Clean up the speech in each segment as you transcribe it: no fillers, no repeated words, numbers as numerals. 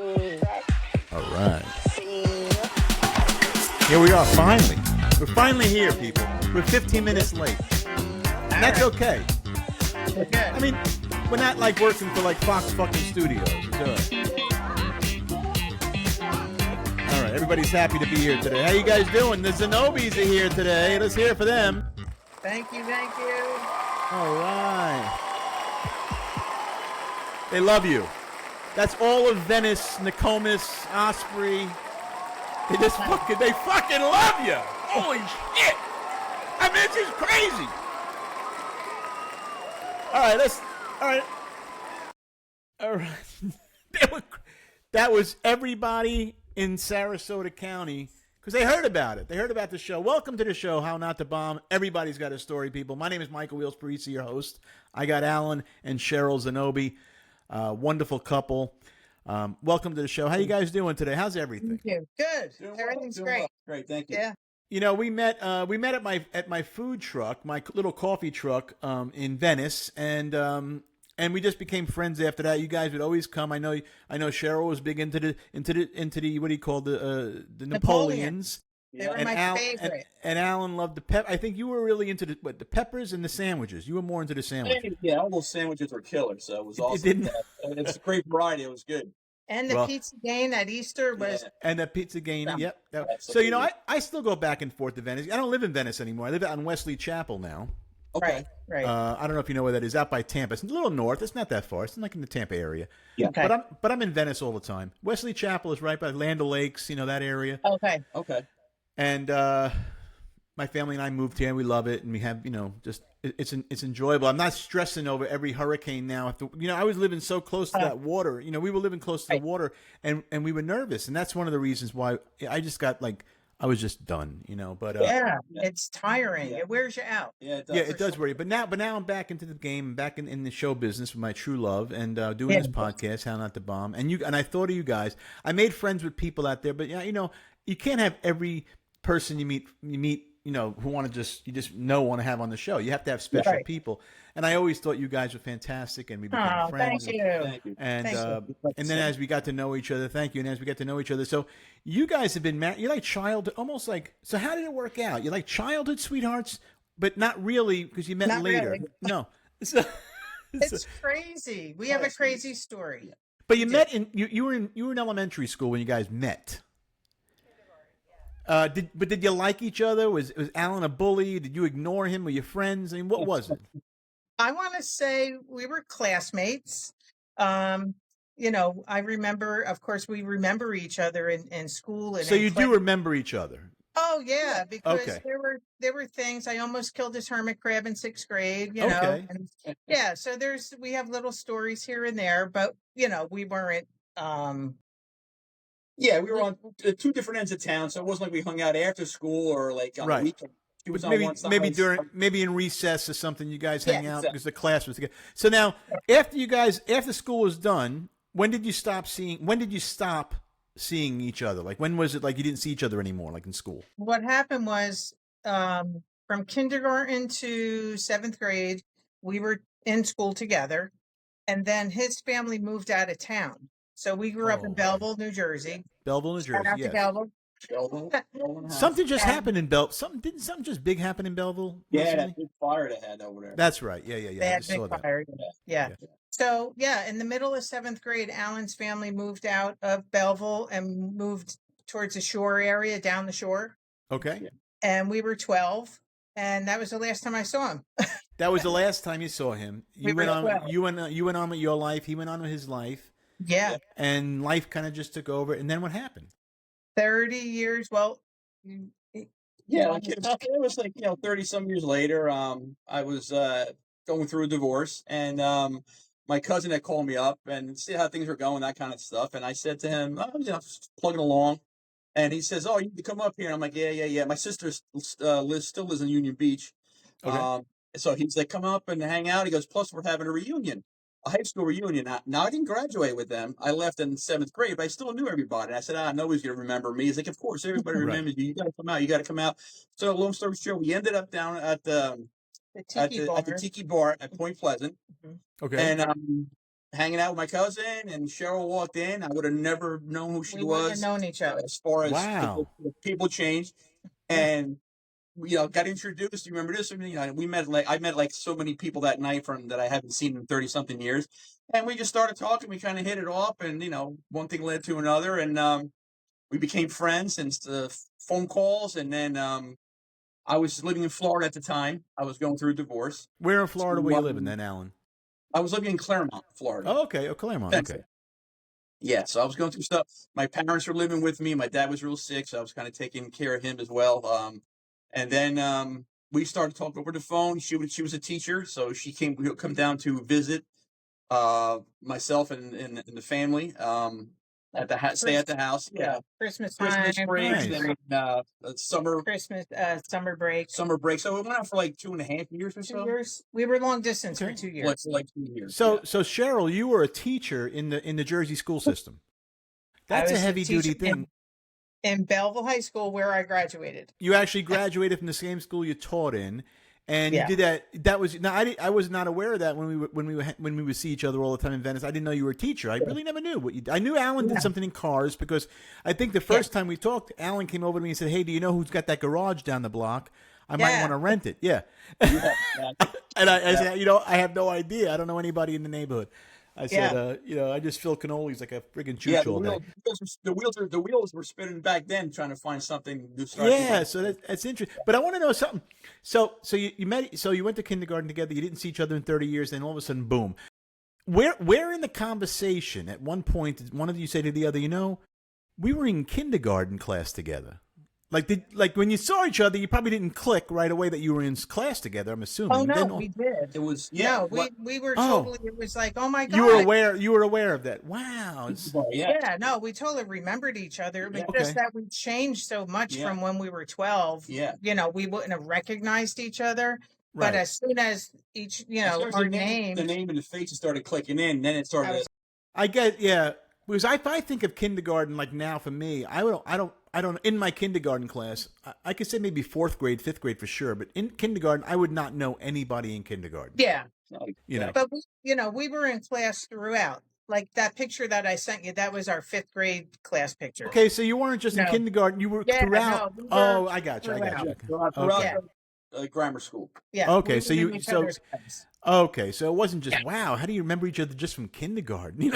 All right. Here we are, finally. We're finally here, people. We're 15 minutes late. And that's okay. I mean, we're not like working for like Fox fucking Studios. It's all right. All right, everybody's happy to be here today. How you guys doing? The Zenobis are here today. Let's hear it for them. Thank you, thank you. All right. They love you. That's all of Venice, Nokomis, Osprey. They fucking love you. Holy shit. I mean, it's just crazy. All right. That was everybody in Sarasota County because they heard about it. They heard about the show. Welcome to the show, How Not to Bomb. Everybody's got a story, people. My name is Michael Wheels Parisi, your host. I got Alan and Cheryl Zenobi. Wonderful couple. Welcome to the show. How you guys doing today? How's everything? Thank you. Good. Everything's great. Well. Great, thank you. Yeah. You know, we met at my food truck, my little coffee truck, in Venice, and we just became friends after that. You guys would always come. I know Cheryl was big into the what do you call the Napoleons. They were my favorite. And Alan loved the pep. I think you were really into the peppers and the sandwiches. You were more into the sandwiches. Yeah, all those sandwiches were killer, so it was awesome. It's a great variety. It was good. And the pizza game at Easter was... And the pizza game, yep. So, you know, I still go back and forth to Venice. I don't live in Venice anymore. I live out in Wesley Chapel now. Okay. Right. I don't know if you know where that is. Out by Tampa. It's a little north. It's not that far. It's like in the Tampa area. Yeah. Okay. But I'm in Venice all the time. Wesley Chapel is right by Land O'Lakes, you know, that area. Okay. And my family and I moved here, and we love it, and we have, you know, just it's enjoyable. I'm not stressing over every hurricane now. I was living so close to that water. You know, we were living close to the water, and we were nervous, and that's one of the reasons why I just got I was just done. You know, but it's tiring. Yeah. It wears you out. Yeah, it does wear you. But now I'm back into the game, back in the show business with my true love, and doing this podcast, How Not to Bomb. And I thought of you guys. I made friends with people out there, but yeah, you know, you can't have every person you meet, you know, who want to have on the show. You have to have special people. And I always thought you guys were fantastic, and we became friends. Thank you. And then as we got to know each other, so you guys have been married. You're like almost like. So how did it work out? You're like childhood sweethearts, but not really because you met Not later. really. No, It's crazy. We have a crazy story. But you met you were in elementary school when you guys met. Did you like each other? Was Alan a bully? Did you ignore him? Were you friends? I mean, what was it? I want to say we were classmates. You know, I remember, of course, we remember each other in school. And so you do remember each other? Oh yeah, because there were things. I almost killed this hermit crab in 6th grade. You know, and, yeah. So we have little stories here and there, but you know, we weren't. Yeah, we were on two different ends of town, so it wasn't like we hung out after school or like on the weekend. Maybe in recess or something, you guys hang out because the class was together. So now, after school was done, when did you stop seeing each other? Like, when was it like you didn't see each other anymore, like in school? What happened was, from kindergarten to 7th grade, we were in school together, and then his family moved out of town. So we grew up in Belleville, New Jersey. Belleville, New Jersey. Yes. Belleville. Something just happened in Belleville. Didn't something just big happen in Belleville? Yeah, that big fire they had over there. That's right. Yeah. They had big fire. Yeah. So in the middle of 7th grade, Alan's family moved out of Belleville and moved towards the shore area, down the shore. Okay. Yeah. And we were 12, and that was the last time I saw him. That was the last time you saw him. You went on with your life. He went on with his life. Yeah. And life kind of just took over. And then what happened? 30 years. Well, yeah, like it was like, 30 some years later. I was going through a divorce, and my cousin had called me up and see how things were going, that kind of stuff. And I said to him, just plugging along. And he says, "Oh, you can come up here." And I'm like, yeah. My sister still lives in Union Beach. Okay. So he's like, "Come up and hang out." He goes, "Plus, we're having a reunion. A high school reunion." Now, I didn't graduate with them. I left in 7th grade, but I still knew everybody. And I said, nobody's going to remember me. He's like, "Of course, everybody remembers you. You got to come out. You got to come out." So long story short, we ended up down at the Tiki Bar at Point Pleasant. Mm-hmm. Okay. And hanging out with my cousin, and Cheryl walked in. I would have never known who she We wouldn't have was. known each other. As far as Wow. people changed, and got introduced. You remember this? I met like so many people that night that I haven't seen in 30 something years, and we just started talking. We kind of hit it off, and one thing led to another, and we became friends and phone calls, and then I was living in Florida at the time. I was going through a divorce. Where in Florida So, were you living then, Alan? I was living in Claremont, Florida. Oh, okay. Oh, Claremont. Okay. Yeah, so I was going through stuff. My parents were living with me. My dad was real sick, so I was kind of taking care of him as well. And then we started talking over the phone. She was a teacher, so she would come down to visit myself and the family. At the stay at the house. Yeah, Christmas Christmas time, break, Nice. then summer Christmas, summer break. So it went on for like 2.5 years or 2 so. years. We were long distance Okay. for 2 years. Like 2 years. So, yeah. so Cheryl, you were a teacher in the Jersey school system. That's a was a heavy duty teacher thing. In Belleville High School, where I graduated. You actually graduated from the same school you taught in, and Yeah. you did that. That was now I was not aware of that when we would see each other all the time in Venice. I didn't know you were a teacher. I really never knew what you. I knew Alan did something in cars because I think the first time we talked, Alan came over to me and said, "Hey, do you know who's got that garage down the block? I might Yeah. want to rent it." Yeah. Yeah. And I said, I have no idea. I don't know anybody in the neighborhood. I said, I just fill cannolis like a friggin' chooch all day. The wheels were spinning back then, trying to find something to start. Yeah, so that's interesting. But I want to know something. So you met. So you went to kindergarten together. You didn't see each other in 30 years. Then all of a sudden, boom. Where in the conversation at one point did one of you say to the other, we were in kindergarten class together? Like when you saw each other, you probably didn't click right away that you were in class together. I'm assuming. Oh no, Then we did. It was No, we were totally. It was like, oh my god, you were aware of that. Wow. Yeah, no, we totally remembered each other. It was just that we changed so much from when we were 12. Yeah. We wouldn't have recognized each other. Right. But as soon as each, our names, the name and the faces started clicking in, then it started. I get, yeah. Because if I think of kindergarten, like now for me, I don't. In my kindergarten class, I could say maybe 4th grade, 5th grade for sure. But in kindergarten, I would not know anybody in kindergarten. Yeah. But we were in class throughout. Like that picture that I sent you, that was our 5th grade class picture. Okay, so you weren't just in kindergarten; you were throughout. No, I got you. Throughout grammar school. Yeah. Okay, okay, so it wasn't just wow. How do you remember each other just from kindergarten?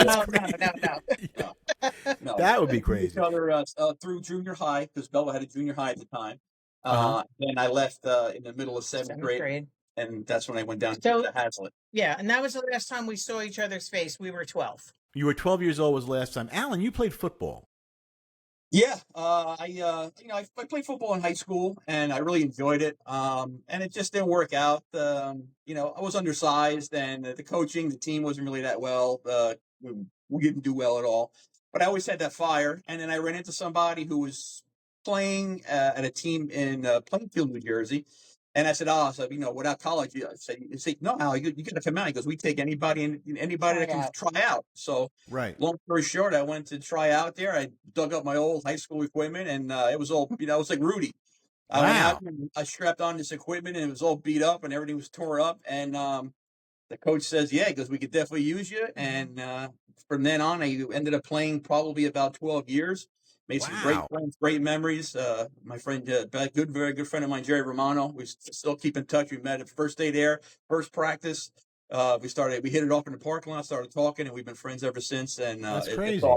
No. That would be crazy. Each other through junior high, because Belleville had a junior high at the time. Then I left in the middle of 7th grade, and that's when I went down to Hazlitt. Yeah, and that was the last time we saw each other's face. We were 12. You were 12 years old was the last time. Alan, you played football. Yeah, I played football in high school, and I really enjoyed it. And it just didn't work out. I was undersized, and the coaching, the team wasn't really that well. We didn't do well at all. But I always had that fire. And then I ran into somebody who was playing at a team in Plainfield, New Jersey. And I said, without college, he said, no, Al, you got to come out. He goes, we take anybody that can try out. So, long story short, I went to try out there. I dug up my old high school equipment, and it was all, it was like Rudy. I went out and I strapped on this equipment, and it was all beat up, and everything was tore up. And the coach says, yeah, because we could definitely use you. And from then on, I ended up playing probably about 12 years. Made some great friends, great memories. My friend, very good friend of mine, Jerry Romano. We still keep in touch. We met at first day there, first practice. We hit it off in the parking lot, started talking, and we've been friends ever since. And that's crazy.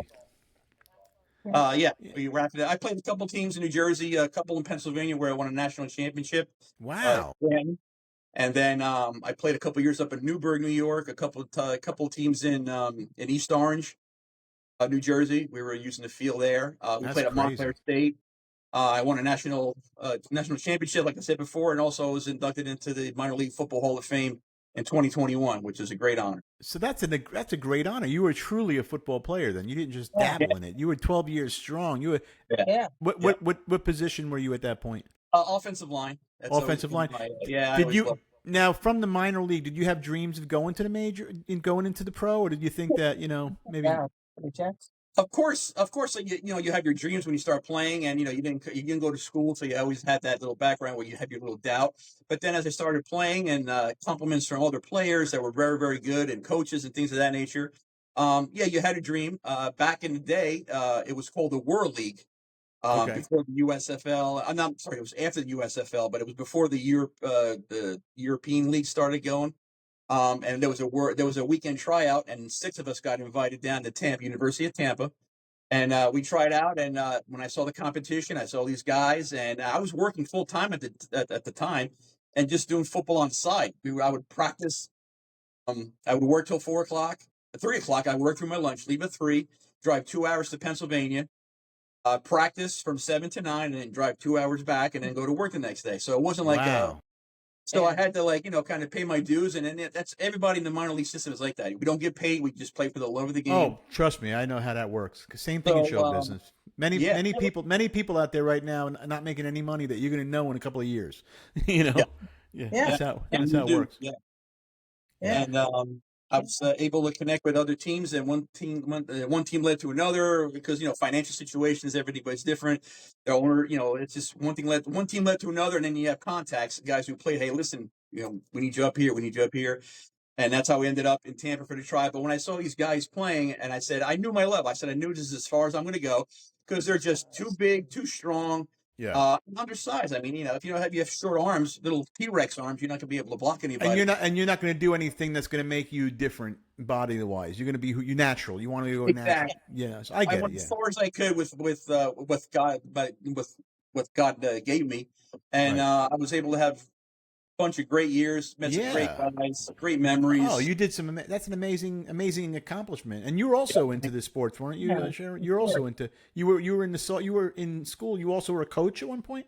We wrapped it up. I played a couple teams in New Jersey, a couple in Pennsylvania where I won a national championship. Wow. And then I played a couple years up in Newburgh, New York, a couple teams in East Orange. New Jersey. We were using the field there. We played at Montclair State. I won a national championship, like I said before, and also was inducted into the Minor League Football Hall of Fame in 2021, which is a great honor. So that's a great honor. You were truly a football player then. You didn't just dabble in it. You were 12 years strong. You were What position were you at that point? Offensive line. Offensive line. Now, from the minor league, did you have dreams of going to the major, going into the pro, or did you think that maybe? Of course, you have your dreams when you start playing, and you didn't go to school, so you always had that little background where you have your little doubt. But then as I started playing, and compliments from other players that were very, very good, and coaches and things of that nature, Yeah, you had a dream. Back in the day, it was called the World League. Okay. Before the USFL. I'm not sorry, it was after the USFL, but it was before the European League started going. And there was a weekend tryout, and 6 of us got invited down to Tampa, University of Tampa, and we tried out. And when I saw the competition, I saw these guys, and I was working full time at the time, and just doing football on the side. I would practice. I would work till 4 o'clock. At 3 o'clock, I would work through my lunch, leave at 3, drive 2 hours to Pennsylvania, practice from 7 to 9, and then drive 2 hours back, and then go to work the next day. So it wasn't like Wow. so I had to kind of pay my dues, and then that's everybody in the minor league system is like that. We don't get paid; we just play for the love of the game. Oh, trust me, I know how that works. Same thing in show business. Many people out there right now not making any money that you're going to know in a couple of years. Yeah. That's how it works. Yeah. And I was able to connect with other teams, and one team led to another because financial situations, everybody's different. The owner, it's just one team led to another, and then you have contacts, guys who played. Hey, listen, we need you up here, and that's how we ended up in Tampa for the trial. But when I saw these guys playing, and I said, I knew my level. I said, I knew this is as far as I'm going to go because they're just too big, too strong. Yeah. Undersized. I mean, if you have short arms, little T-Rex arms, you're not going to be able to block anybody. And you're not going to do anything that's going to make you different body wise. You're going to be you natural. You want to go natural. Yeah, so I went as far as I could with God, but with what God gave me, and I was able to have bunch of great years, met some great guys, great memories. Oh, you did that's an amazing accomplishment. And you were also into the sports, weren't you, Cheryl? You're also into. You were in school. You also were a coach at one point.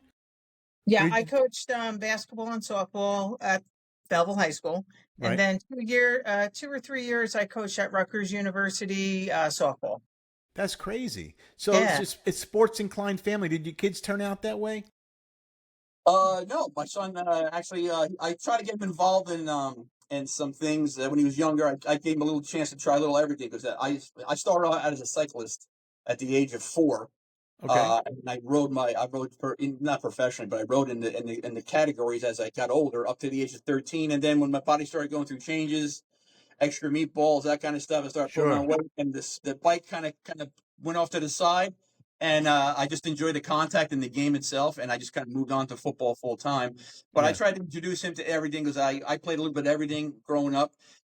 Yeah, I coached basketball and softball at Belleville High School, and then 2 or 3 years I coached at Rutgers University softball. That's crazy. So it's sports inclined family. Did your kids turn out that way? No, my son actually. I tried to get him involved in some things when he was younger. I gave him a little chance to try a little everything because I started out as a cyclist at the age of 4. Okay. And I rode not professionally, but I rode in the categories as I got older, up to the age of 13. And then when my body started going through changes, extra meatballs, that kind of stuff, I started putting on weight, and the bike kind of went off to the side. And I just enjoyed the contact and the game itself, and I just kind of moved on to football full time. But I tried to introduce him to everything because I played a little bit of everything growing up,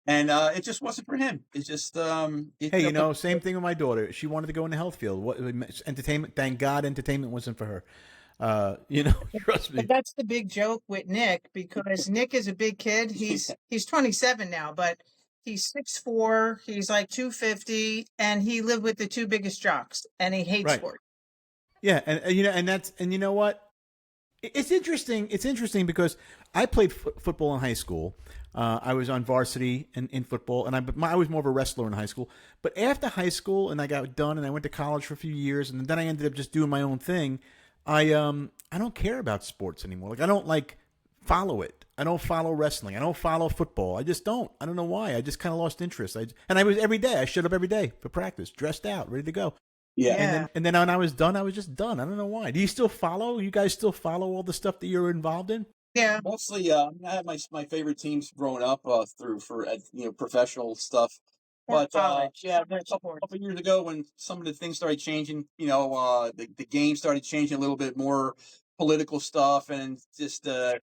and it just wasn't for him. It's just hey, same thing with my daughter. She wanted to go in the health field. What entertainment? Thank God, entertainment wasn't for her. Trust me. But that's the big joke with Nick, because Nick is a big kid. He's 27 now, but he's 6'4", he's like 250, and he lived with the 2 biggest jocks, and he hates sports. Yeah, and you know what? It's interesting. It's interesting because I played football in high school. I was on varsity in football, and I was more of a wrestler in high school. But after high school, and I got done, and I went to college for a few years, and then I ended up just doing my own thing. I don't care about sports anymore. Like I don't follow it. I don't follow wrestling. I don't follow football. I just don't. I don't know why. I just kind of lost interest. I was every day. I showed up every day for practice, dressed out, ready to go. Yeah. And then when I was done, I was just done. I don't know why. Do you still follow? You guys still follow all the stuff that you're involved in? Yeah. Mostly, I had my favorite teams growing up through professional stuff. But a couple of years ago, when some of the things started changing, the game started changing a little bit more. Political stuff, and just I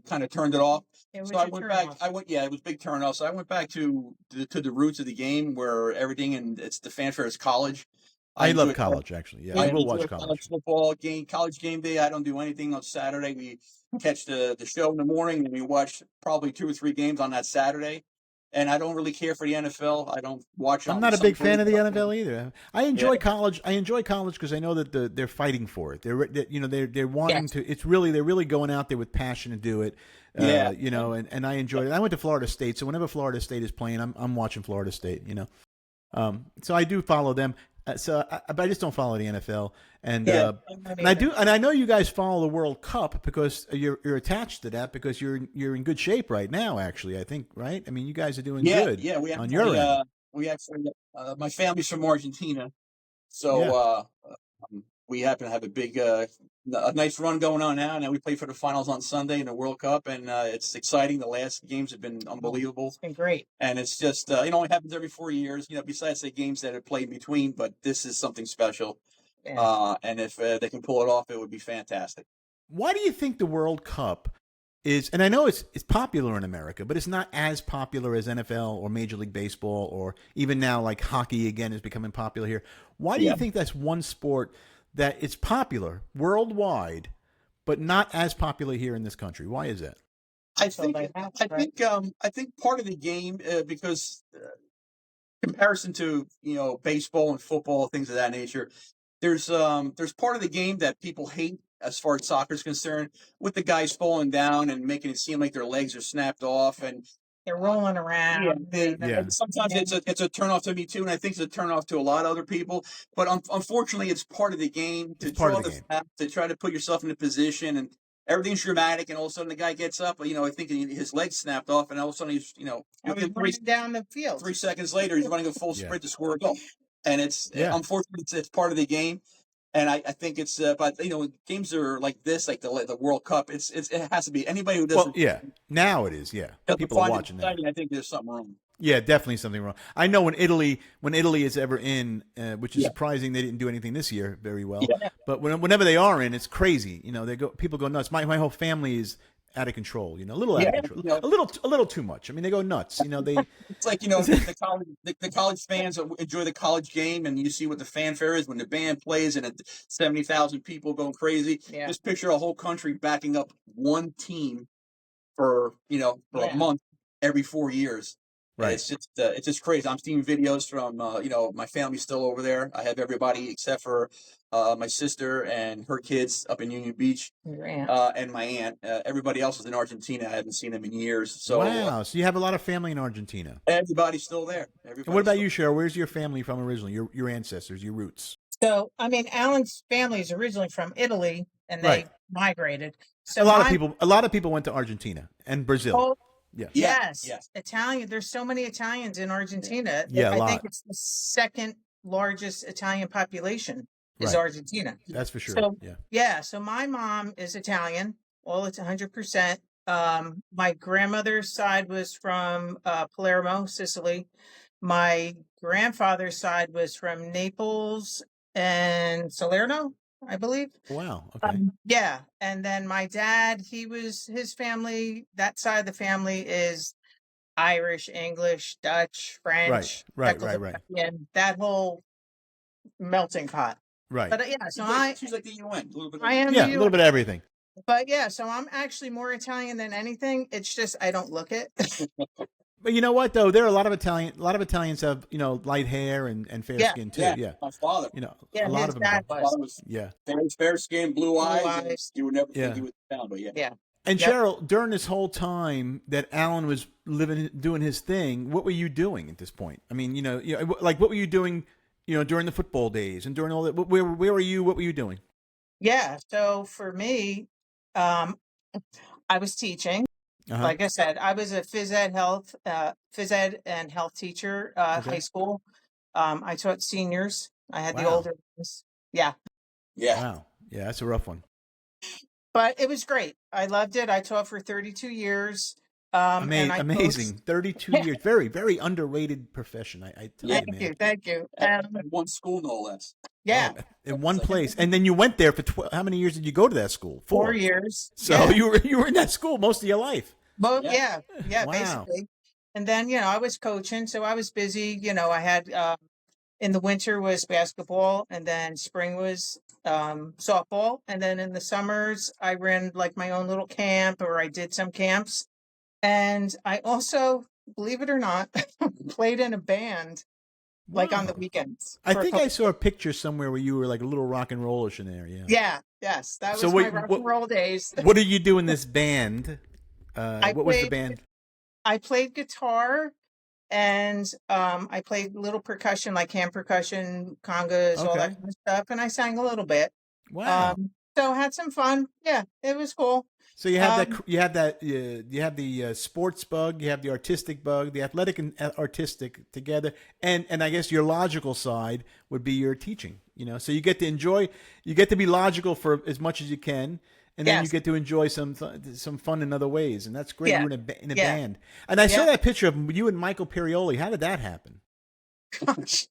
kind of turned it off. So I went back. It was a big turn off. So I went back to the roots of the game, where everything and it's the fanfare is college. I love college, actually. Yeah, I will watch college football game, college game day. I don't do anything on Saturday. We catch the show in the morning, and we watch probably 2 or 3 games on that Saturday. And I don't really care for the NFL. I don't watch. I'm not a big fan of the NFL either. I enjoy college. I enjoy college because I know that they're fighting for it. They're wanting to. They're really going out there with passion to do it. And I enjoy it. I went to Florida State, so whenever Florida State is playing, I'm watching Florida State. So I do follow them. But I just don't follow the NFL, and I do, and I know you guys follow the World Cup because you're attached to that because you're in good shape right now. Actually, I think, right? I mean, you guys are doing good. Yeah, on your end. We actually, my family's from Argentina, so we happen to have a big a nice run going on now. Now we play for the finals on Sunday in the World Cup, and it's exciting. The last games have been unbelievable. It's been great. And it's just, it only happens every 4 years, besides the games that have played in between, but this is something special. Yeah. And if they can pull it off, it would be fantastic. Why do you think the World Cup is, and I know it's popular in America, but it's not as popular as NFL or Major League Baseball, or even now like hockey again is becoming popular here. Why do you think that's one sport that it's popular worldwide, but not as popular here in this country? Why is that? I think part of the game, because comparison to baseball and football, things of that nature, there's part of the game that people hate as far as soccer is concerned, with the guys falling down and making it seem like their legs are snapped off and they're rolling around. Sometimes it's a turnoff to me too, and I think it's a turnoff to a lot of other people. But unfortunately, it's part of the game to try to put yourself in a position, and everything's dramatic. And all of a sudden, the guy gets up, I think his legs snapped off, and all of a sudden he's running down the field. 3 seconds later, he's running a full sprint to score a goal, and unfortunately it's part of the game. And I think it's, but games are like this, like the World Cup. It has to be anybody who doesn't. Well, now it is. Yeah, people are watching that. I think there's something wrong. Yeah, definitely something wrong. I know when Italy is ever in, which is surprising, they didn't do anything this year very well. Yeah. But whenever they are in, it's crazy. People go nuts. My whole family is out of control, a little out of control, a little too much. I mean, they go nuts. It's like the college fans enjoy the college game, and you see what the fanfare is when the band plays and 70,000 people going crazy. Yeah. Just picture a whole country backing up one team for a month every 4 years. Right. It's just crazy. I'm seeing videos from my family's still over there. I have everybody except for my sister and her kids up in Union Beach, and my aunt. Everybody else is in Argentina. I haven't seen them in years. So wow. So you have a lot of family in Argentina. Everybody's still there. And what about you, Cheryl? Where's your family from originally? Your ancestors, your roots? So Alan's family is originally from Italy, and they migrated. So a lot of people went to Argentina and Brazil. Oh, yes. Italian. There's so many Italians in Argentina. Yeah, I think it's the second largest Italian population is Argentina. That's for sure. So, so my mom is Italian. Well, it's 100%. My grandmother's side was from Palermo, Sicily. My grandfather's side was from Naples and Salerno, I believe. Wow. Okay. And then my dad, his family, that side of the family is Irish, English, Dutch, French. Right. And that whole melting pot. Right. But so she's like the UN. I am. Yeah, a little bit of everything. But so I'm actually more Italian than anything. It's just I don't look it. But you know what though? There are a lot of Italians have light hair and fair skin too. Yeah. My father. A lot of them. Was fair skin, blue eyes. You would never think he was Italian, but yeah. And Cheryl, during this whole time that Alan was doing his thing, what were you doing at this point? I mean, like what were you doing? During the football days and during all that, where were you? What were you doing? Yeah. So for me, I was teaching. Like I said, I was a phys ed and health teacher, high school. I taught seniors. I had the older ones. Yeah. Wow. Yeah, that's a rough one. But it was great. I loved it. I taught for 32 years. Amazing. 32 years. Very, very underrated profession. I tell you, man. Thank you. At one school, no less. Yeah. In one place. And then you went there for how many years did you go to that school? 4 years. So you were in that school most of your life. Well, wow. Basically. And then, I was coaching, so I was busy. I had in the winter was basketball, and then spring was softball. And then in the summers, I ran like my own little camp, or I did some camps. And I also, believe it or not, played in a band like on the weekends. I think I saw a picture somewhere where you were like a little rock and rollish in there. Yeah. Yes. That was my rock and roll days. What did you do in this band? What was the band? I played guitar, and I played little percussion, like hand percussion, congas, all that kind of stuff. And I sang a little bit. Wow. So I had some fun. Yeah, it was cool. So you have you have the sports bug, you have the artistic bug, the athletic and artistic together, and I guess your logical side would be your teaching. So you get to be logical for as much as you can, and then you Yes. get to enjoy some fun in other ways, and that's great. Yeah. You were in a Yeah. band, and I saw Yeah. that picture of you and Michael Perioli. How did that happen? Gosh.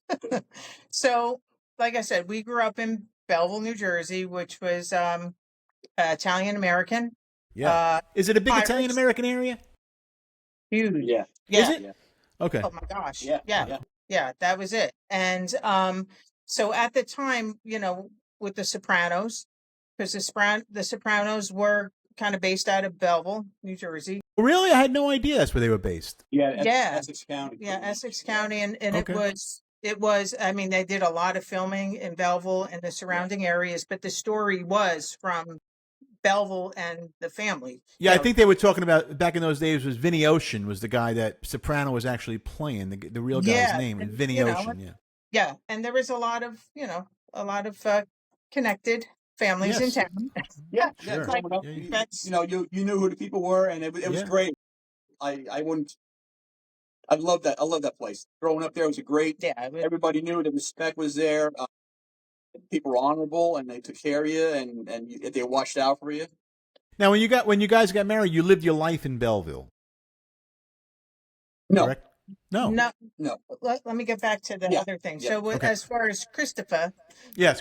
So, like I said, we grew up in Belleville, New Jersey, which was Italian American. Yeah, is it a big Irish. Italian American area? Huge. Yeah. Is Yeah. it? Yeah. Okay. Oh my gosh. Yeah. Yeah. Yeah. That was it. And so at the time, with the Sopranos, because the Sopranos were kind of based out of Belleville, New Jersey. Really, I had no idea that's where they were based. Yeah. Yeah. Essex County. Yeah, Essex County, and Okay. it was. I mean, they did a lot of filming in Belleville and the surrounding areas, but the story was from Belleville and the family. Yeah, I think they were talking about back in those days was Vinny Ocean was the guy that Soprano was actually playing. The real guy's Yeah, name was and, Vinny Ocean. Yeah. Yeah, and there was a lot of connected families in Yes. town. Yeah. Sure. Yeah. Growing up, Yeah, you, That's- you know, you knew who the people were, and it was Yeah. great. I wouldn't. I love that. I love that place. Growing up there was a great. Yeah, it was- Everybody knew the respect was there. People were honorable, and they took care of you, and they watched out for you. Now, when you guys got married, you lived your life in Belleville. No, Correct? No. no. Let me get back to the Yeah, other thing. yeah. So, Okay. as far as Christopher, Yes,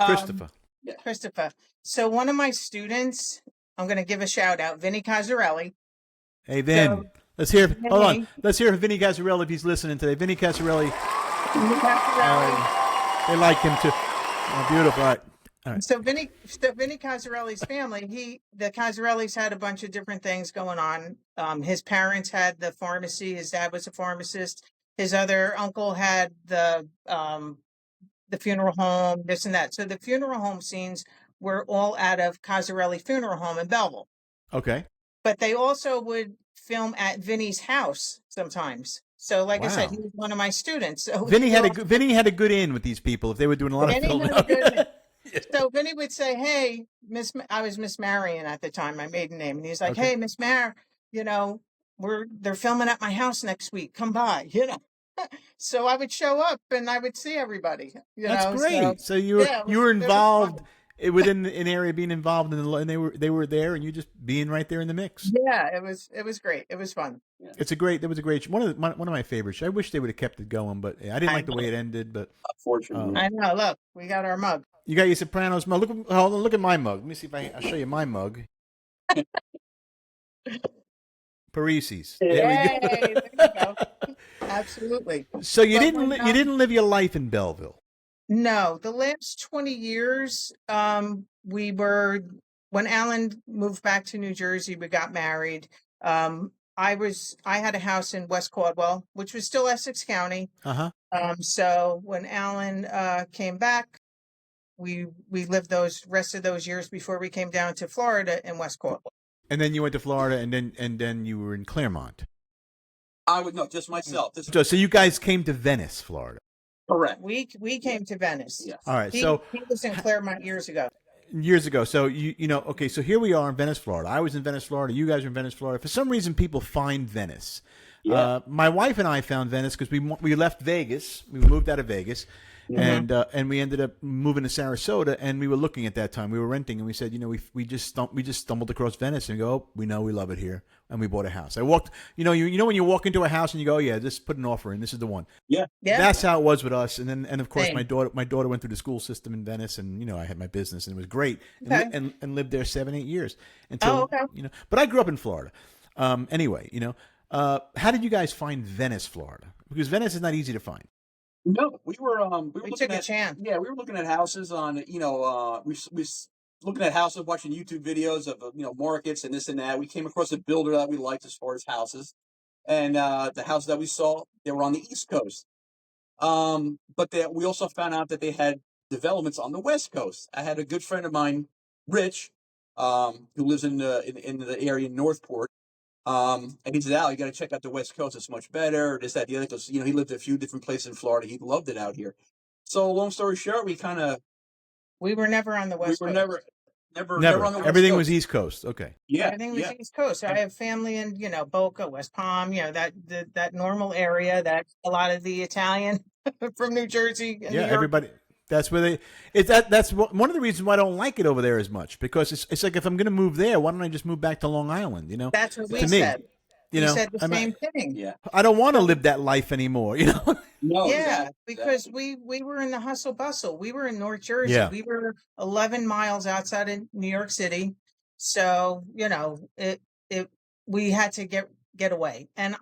Christopher. so one of my students, I'm going to give a shout out, Vinny Casarelli. Hey, Vin. so- Let's hear. Hold on. Vinny. Let's hear Vinny Casarelli if he's listening today. Vinny Casarelli. Vinny Casarelli. They like him too. Oh, beautiful. All right. So Vinny Casarelli's family, the Casarellis had a bunch of different things going on. His parents had the pharmacy. His dad was a pharmacist. His other uncle had the funeral home, this and that. So the funeral home scenes were all out of Casarelli Funeral Home in Belleville. Okay. But they also would film at Vinny's house sometimes. So, like I said, Wow. he was one of my students. So Vinny had a good in with these people if they were doing a lot Vinny of filming. had a good- So Vinny would say, "Hey, I was Miss Marion at the time, my maiden name," and he's like, Okay. "Hey, Miss Mar, they're filming at my house next week. Come by." So I would show up and I would see everybody. That's great. So, So you were yeah, it was- you were it was involved fun. within an area being involved in and they were there and you just being right there in the mix. Yeah, it was great. It was fun. That was a great one of my favorites. I wish they would have kept it going, but I didn't like the way it ended. But Unfortunately, I know. Look, we got our mug. you got your Sopranos mug. Look at my mug. Let me see if I'll show you my mug. Parisi's. There we Yay, go. there you go. Absolutely. So you But didn't when, you didn't live your life in Belleville. No, the last 20 years, when Alan moved back to New Jersey, we got married. I had a house in West Caldwell, which was still Essex County. So when Alan came back, we lived those rest of those years before we came down to Florida in West Caldwell. And then you went to Florida, and then you were in Claremont. I would know just myself. So you guys came to Venice, Florida. Correct. We came to Venice. Yes. All right. He was in Claremont years ago. Years ago. So okay, so here we are in Venice, Florida. I was in Venice, Florida. You guys are in Venice, Florida. For some reason, people find Venice. Yeah. My wife and I found Venice because we left Vegas. We moved out of Vegas, and we ended up moving to Sarasota. And we were looking at that time. We were renting, and we said, we just stumbled across Venice, and go, oh, we love it here, and we bought a house. I walked, you know when you walk into a house and you go, oh, yeah, just put an offer in. This is the one. Yeah. Yeah. That's how it was with us. And of course, Same. my daughter went through the school system in Venice, and I had my business, and it was great, Okay. and lived there 7-8 years until okay. But I grew up in Florida. Anyway, how did you guys find Venice, Florida? Because Venice is not easy to find. No, we were We looking took a at chance. yeah, we were looking at houses on we looking at houses, watching YouTube videos of markets and this and that. We came across a builder that we liked as far as houses, and the houses that we saw, they were on the East Coast. But we also found out that they had developments on the West Coast. I had a good friend of mine, Rich, who lives in the area in Northport. And he said, Al, you got to check out the West Coast. It's much better. This, that, the other. Because, he lived a few different places in Florida. He loved it out here. So long story short, We were never on the West we were Coast. never, Never on the West Everything Coast. was East Coast. Okay. Yeah, Everything was yeah. East Coast. I have family in, Boca, West Palm, that normal area that a lot of the Italian from New Jersey and Yeah, New York. everybody. That's where they. That's one of the reasons why I don't like it over there as much, because it's like, if I'm going to move there, why don't I just move back to Long Island? That's what we to me, said. We said the same thing. Yeah. I don't want to live that life anymore. No. Yeah, exactly. because we were in the hustle bustle. We were in North Jersey. Yeah. We were 11 miles outside of New York City. So, we had to get away. And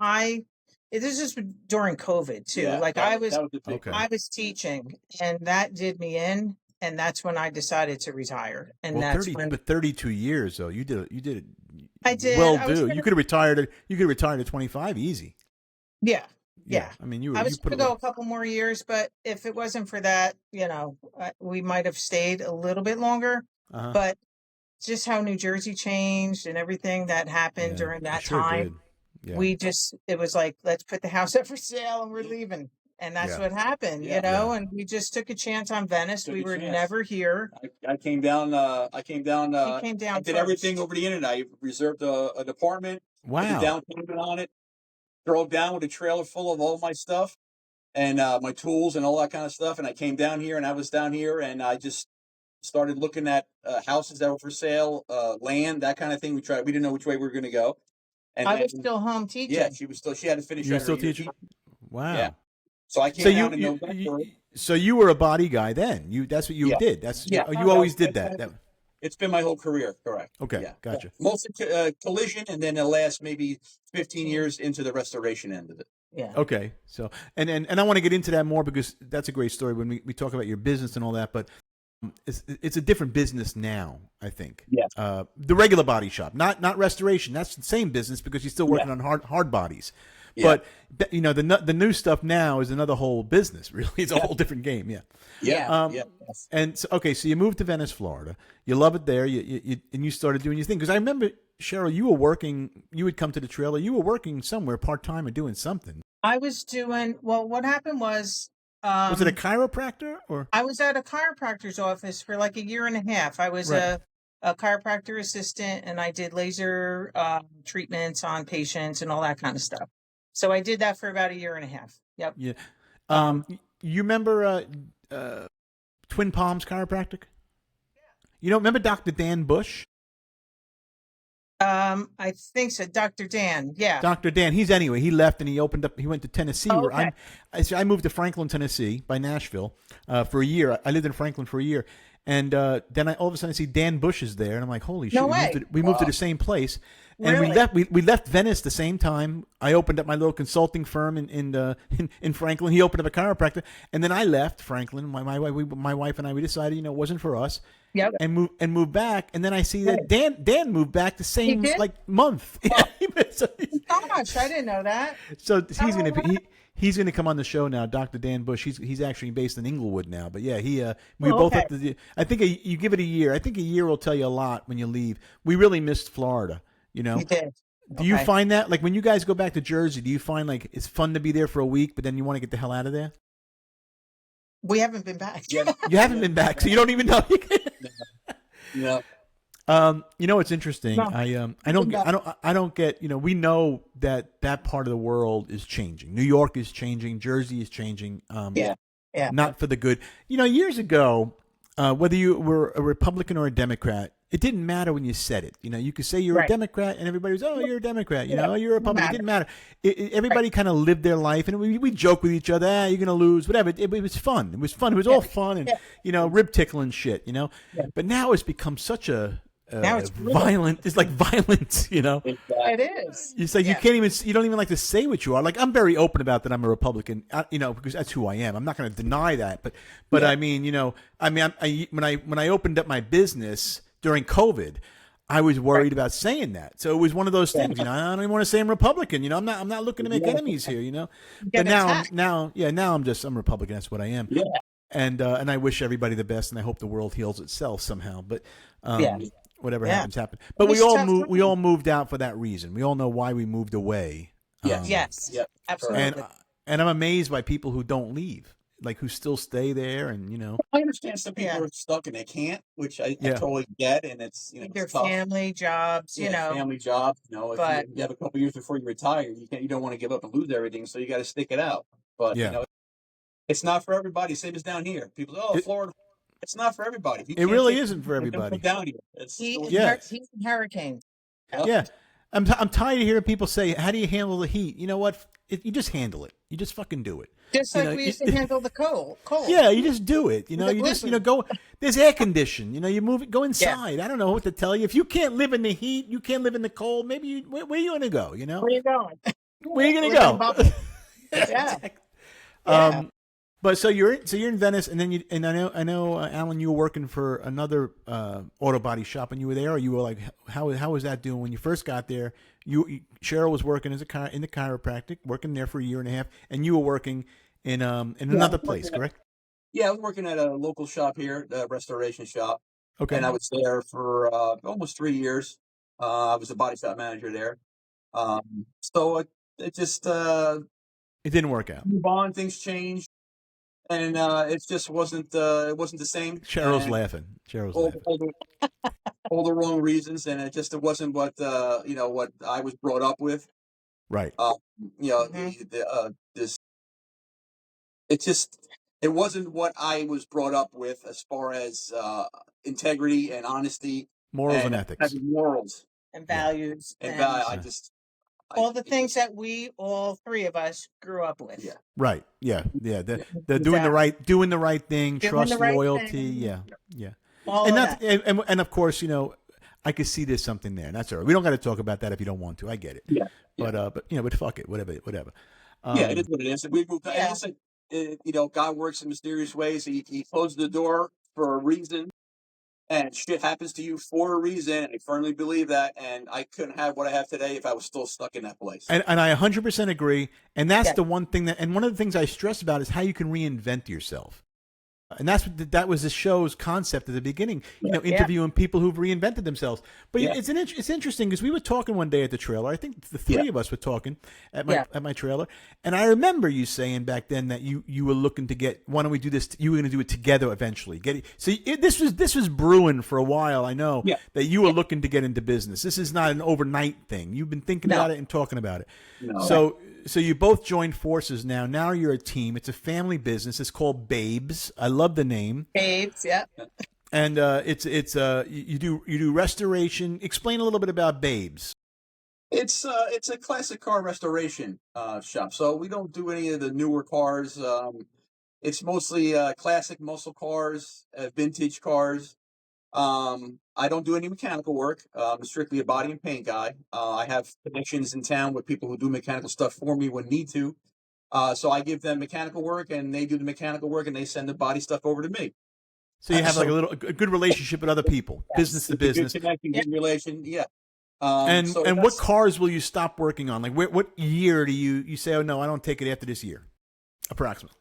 this is during COVID too. Yeah, like that I was the big Okay. I was teaching, and that did me in, and that's when I decided to retire. And that's when 32 years though. You did it. I did. Well, I was do gonna- you could have retired? You could have retired at 25, easy. Yeah. Yeah. I mean, you I was put going to go a couple more years, but if it wasn't for that, we might have stayed a little bit longer. Uh-huh. But just how New Jersey changed and everything that happened during it that sure time, did. Yeah. it was like, let's put the house up for sale and we're leaving. And that's what happened, and we just took a chance on Venice. Took We a were chance. never here. I came down. He came down I did first. everything over the internet. I reserved a department. Put Wow. a down payment on it. Drove down with a trailer full of all my stuff and my tools and all that kind of stuff. And I came down here, and I was down here, and I just started looking at houses that were for sale, land, that kind of thing. We didn't know which way we were going to go. And I then, was still home teaching. Yeah, she had to finish. You were her still year. teaching? Wow. Yeah. So I came down in November. So you were a body guy then. That's what you did. You always did that. It's been my whole career, correct? Okay, Yeah. gotcha. Mostly collision, and then the last maybe 15 years into the restoration end of it. Yeah. Okay. So and I want to get into that more, because that's a great story when we talk about your business and all that. But it's a different business now, I think. Yes. The regular body shop, not restoration. That's the same business, because you're still working on hard bodies. Yeah. But the new stuff now is another whole business. Really, it's a whole different game. Yeah. Yeah. And so, so you moved to Venice, Florida. You love it there. You started doing your thing. Because I remember, Cheryl, you were working. You would come to the trailer. You were working somewhere part time or doing something. I was doing well. What happened was it a chiropractor or? I was at a chiropractor's office for like a year and a half. I was a chiropractor assistant, and I did laser treatments on patients and all that kind of stuff. So I did that for about a year and a half. Yep. Yeah. You remember Twin Palms Chiropractic? You don't remember Dr. Dan Bush? I think so. Dr. Dan. Yeah. Dr. Dan. He left and he went to Tennessee. Oh, where okay. I moved to Franklin, Tennessee by Nashville for a year. I lived in Franklin for a year. And then all of a sudden I see Dan Bush is there, and I'm like, holy shit! No way. We moved to the same place, and Really? we left Venice the same time. I opened up my little consulting firm in Franklin. He opened up a chiropractor, and then I left Franklin. My wife and I, we decided it wasn't for us. Yep. And moved back, and then I see that Dan moved back the same month. Gosh, I didn't know that. So he's gonna come on the show now, Dr. Dan Bush. He's actually based in Inglewood now, but yeah, we both have to. I think you give it a year. I think a year will tell you a lot when you leave. We really missed Florida. You did. Do you find that, like, when you guys go back to Jersey, do you find like it's fun to be there for a week, but then you want to get the hell out of there? We haven't been back. You haven't been back, so you don't even know. Yeah. It's interesting. No. I don't get. We know that part of the world is changing. New York is changing. Jersey is changing. Yeah. Not for the good. Years ago, whether you were a Republican or a Democrat, it didn't matter when you said it. You could say you're a Democrat, and everybody was, oh, you're a Democrat. Oh, you're a Republican. It didn't matter. Everybody kind of lived their life, and we joke with each other. You're gonna lose, whatever. It was fun. It was fun. It was all fun, and rib tickling shit. But now it's become such a now it's violent. It's like violence, It is. It's like you don't even like to say what you are. Like, I'm very open about that I'm a Republican, because that's who I am. I'm not going to deny that. But I mean, when I opened up my business during COVID, I was worried about saying that. So it was one of those things, I don't even want to say I'm Republican. I'm not looking to make enemies here, But now I'm Republican. That's what I am. Yeah. And I wish everybody the best, and I hope the world heals itself somehow. But whatever happens, happen. But we all moved out for that reason. We all know why we moved away. Yes. Yep. Absolutely. And I'm amazed by people who don't leave. like who still stay there, and you know. I understand some people Yeah. are stuck and they can't, which I Yeah. totally get, and it's Their it's tough. family jobs, you know. Family jobs. You know, if but you have a couple years before you retire, you don't want to give up and lose everything, so you got to stick it out. But Yeah. you know, it's not for everybody. Same as down here. People, oh, Florida. It's not for everybody. If you It can't really take isn't for don't everybody. come down here. It's heat and, Yeah. heat and hurricanes. Yeah. I'm tired of hearing people say, how do you handle the heat? You know what? You just handle it. You just fucking do it. Just You like know, we used to handle the cold. Yeah, you just do it. You know, Like, you just, listen. go, there's air condition. You know, you move it, go inside. I don't know what to tell you. If you can't live in the heat, you can't live in the cold, maybe where are you going to go, you know? Where you going? Where are you going to Live in a go? bubble. Yeah. Yeah. But so you're in Venice, and then I know Alan, you were working for another auto body shop, and you were there, or you were like, how was that doing when you first got there? Cheryl was working in the chiropractic, working there for a year and a half, and you were working in another place, correct? Yeah, I was working at a local shop here, a restoration shop. Okay. And I was there for almost 3 years. I was a body shop manager there. So it just It didn't work out. move on, things changed, and it just wasn't the same. Cheryl's And laughing. Cheryl's all, laughing. all the wrong reasons, and it wasn't what what I was brought up with. Right. This it wasn't what I was brought up with as far as integrity and honesty, Morals and ethics. having morals And values. and And value. all the things that we, all three of us, grew up with. Yeah. Right. Yeah. Yeah. The doing the right thing, Doing trust, the right loyalty. thing. Yeah. Yeah. All And of that's that. and of course, I could see there's something there, and that's all right. We don't got to talk about that if you don't want to. I get it. Yeah. But fuck it, whatever. It is what it is. We moved. Yeah. God works in mysterious ways. He closed the door for a reason, and shit happens to you for a reason. I firmly believe that, and I couldn't have what I have today if I was still stuck in that place. And I 100% agree. And that's Yeah. the one thing and one of the things I stress about is how you can reinvent yourself. And that was the show's concept at the beginning, interviewing people who've reinvented themselves. But it's interesting because we were talking one day at the trailer. I think the three of us were talking at my trailer, and I remember you saying back then that you were looking to get. Why don't we do this? You were going to do it together eventually. This was brewing for a while. I know that you were looking to get into business. This is not an overnight thing. You've been thinking about it and talking about it. No. So you both joined forces now. Now you're a team. It's a family business. It's called Babes. I love the name. Babes, yeah. And you do restoration. Explain a little bit about Babes. It's a classic car restoration shop. So we don't do any of the newer cars. It's mostly classic muscle cars, vintage cars. I don't do any mechanical work. I'm strictly a body and paint guy. I have connections in town with people who do mechanical stuff for me when need to. So I give them mechanical work, and they do the mechanical work, and they send the body stuff over to me. So you have like a good relationship with other people, business to business. Good connection, good relation, yeah. And what cars will you stop working on? Like what year do you say, oh no, I don't take it after this year, approximately?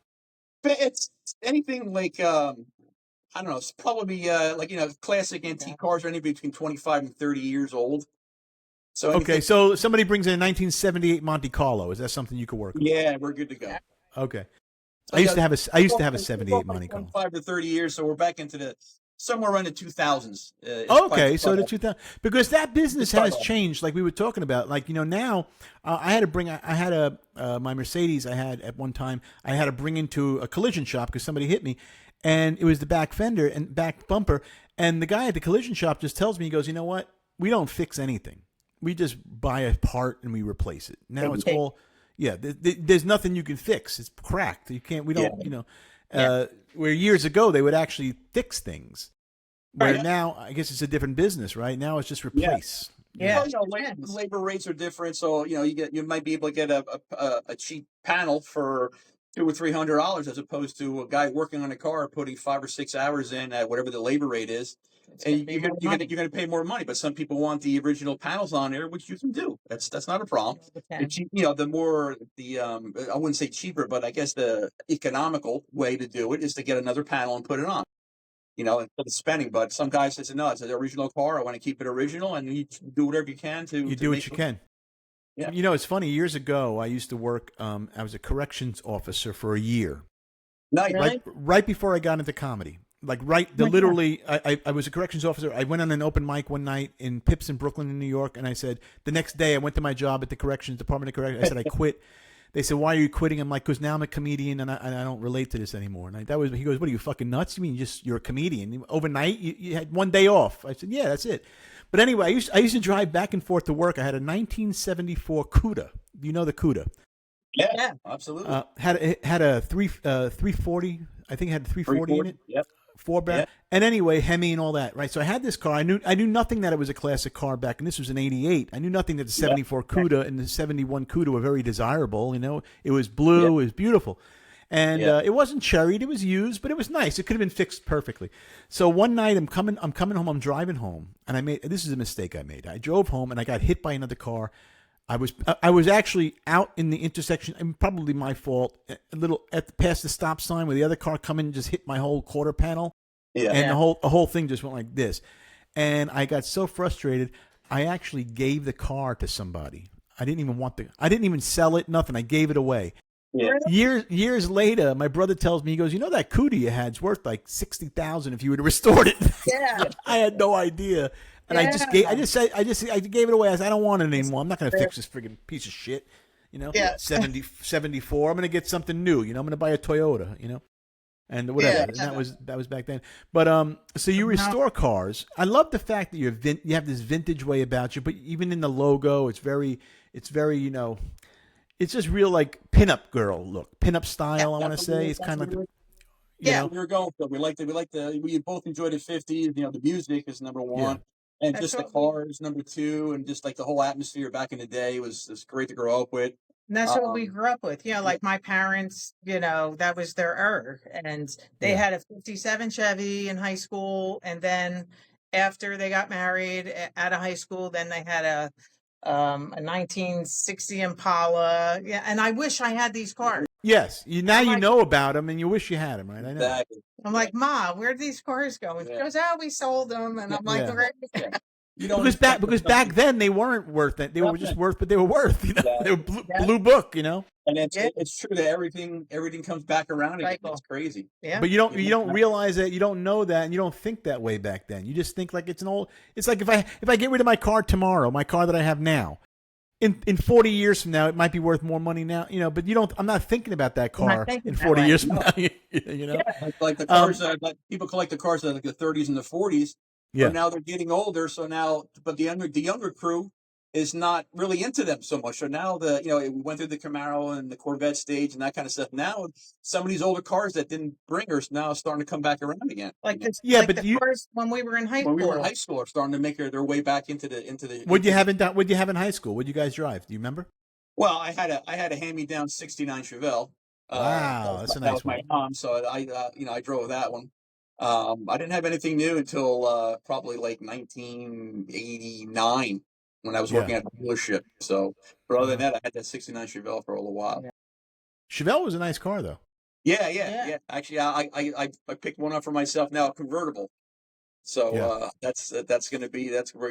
It's anything like I don't know. It's probably classic antique cars are anywhere between 25 and 30 years old. So so somebody brings in a 1978 Monte Carlo. Is that something you could work with? Yeah, we're good to go. Okay. I used to have a 78 Monte Carlo. 25 to 30 years, so we're back into somewhere around the 2000s. Okay, so the 2000, because that business has changed, like we were talking about. Like now, I had my Mercedes. I had at one time I had to bring into a collision shop because somebody hit me. And it was the back fender and back bumper. And the guy at the collision shop just tells me, he goes, you know what? We don't fix anything. We just buy a part and we replace it. Now it's all, there's nothing you can fix. It's cracked. Where years ago they would actually fix things. Where now, I guess it's a different business, right? Now it's just replace. Yeah. Labor rates are different. So, you might be able to get a cheap panel for $200 or $300 as opposed to a guy working on a car putting 5 or 6 hours in at whatever the labor rate is. And you're going to pay more money, but some people want the original panels on there, which you can do. That's not a problem. The more I wouldn't say cheaper, but I guess the economical way to do it is to get another panel and put it on. Instead of spending. But some guys say, no, it's an original car. I want to keep it original, and you do whatever you can to. You do what you can. Yeah. It's funny. Years ago, I used to work. I was a corrections officer for a year, Nice. Really? right before I got into comedy. Like literally, I was a corrections officer. I went on an open mic one night in Pips in Brooklyn, in New York, and I said the next day I went to my job at the corrections department of corrections. I said I quit. They said, "Why are you quitting?" I'm like, "Because now I'm a comedian and I don't relate to this anymore." And he goes, "What are you fucking nuts? You mean you're a comedian? Overnight you had one day off?" I said, "Yeah, that's it." But anyway, I used to drive back and forth to work. I had a 1974 Cuda. Do you know the Cuda? Yeah, absolutely. Had a 340. I think it had a 340 in it. Yep. Four back. Yeah. And anyway, Hemi and all that, right? So I had this car. I knew nothing that it was a classic car back, and this was an '88. I knew nothing that the '74 Cuda and the '71 Cuda were very desirable. You know, it was blue, it was beautiful, and it wasn't cherried. It was used, but it was nice. It could have been fixed perfectly. So one night, I'm coming home. I'm driving home, and this is a mistake I made. I drove home and I got hit by another car. I was actually out in the intersection, and probably my fault, a little past the stop sign where the other car coming and just hit my whole quarter panel. Yeah. And the whole thing just went like this. And I got so frustrated, I actually gave the car to somebody. I didn't even sell it, nothing. I gave it away. Yeah. Years later, my brother tells me, he goes, "You know that Cuda you had's worth like $60,000 if you would have restored it." Yeah. I had no idea. And I gave it away. I said, "I don't want it anymore. I'm not going to fix this friggin' piece of shit." You know, 74. I'm going to get something new. You know, I'm going to buy a Toyota. You know, and whatever. Yeah. And that was back then. But so you restore cars. I love the fact that you have this vintage way about you. But even in the logo, it's very you know, it's just real like pinup girl look, pinup style. I want to say it's kind of like. You know? We were going for. We both enjoyed the '50s. You know, the music is number one. And That's just the cars, number two, and just like the whole atmosphere back in the day was great to grow up with. And that's what we grew up with. You know, like my parents, you know, that was their and they had a 57 Chevy in high school. And then after they got married out of high school, then they had a 1960 Impala. Yeah. And I wish I had these cars. Yes. You know about them and you wish you had them, right? I know. Exactly. I'm like, "Ma, where'd these cars go?" And she goes, "Oh, we sold them." And I'm like, "Great." You know, because back then they weren't worth it. They were just worth, but they were worth. You know, they were blue book. You know, and it's true that everything comes back around again. It's crazy. Yeah. But you don't realize that, you don't know that, and you don't think that way back then. You just think like it's an old. It's like if I get rid of my car tomorrow, my car that I have now, in 40 years from now, it might be worth more money now. You know, but you don't. I'm not thinking about that car in 40 years from now. You know, like the cars like people collect the cars in like the 30s and the 40s. Yeah. But now they're getting older, so now, but the younger crew is not really into them so much. So now we went through the Camaro and the Corvette stage and that kind of stuff. Now some of these older cars that didn't bring us now starting to come back around again. Like the cars when we were in high school. When we were in high school, are starting to make their way back into the. What'd you have in high school? What'd you guys drive? Do you remember? Well, I had a hand-me-down '69 Chevelle. Wow, that's a nice that was my mom, so I drove that one. I didn't have anything new until probably like 1989 when I was working at a dealership. So, but other than that, I had that '69 Chevelle for a little while. Chevelle was a nice car, though. Yeah. Actually, I picked one up for myself now, a convertible. So we're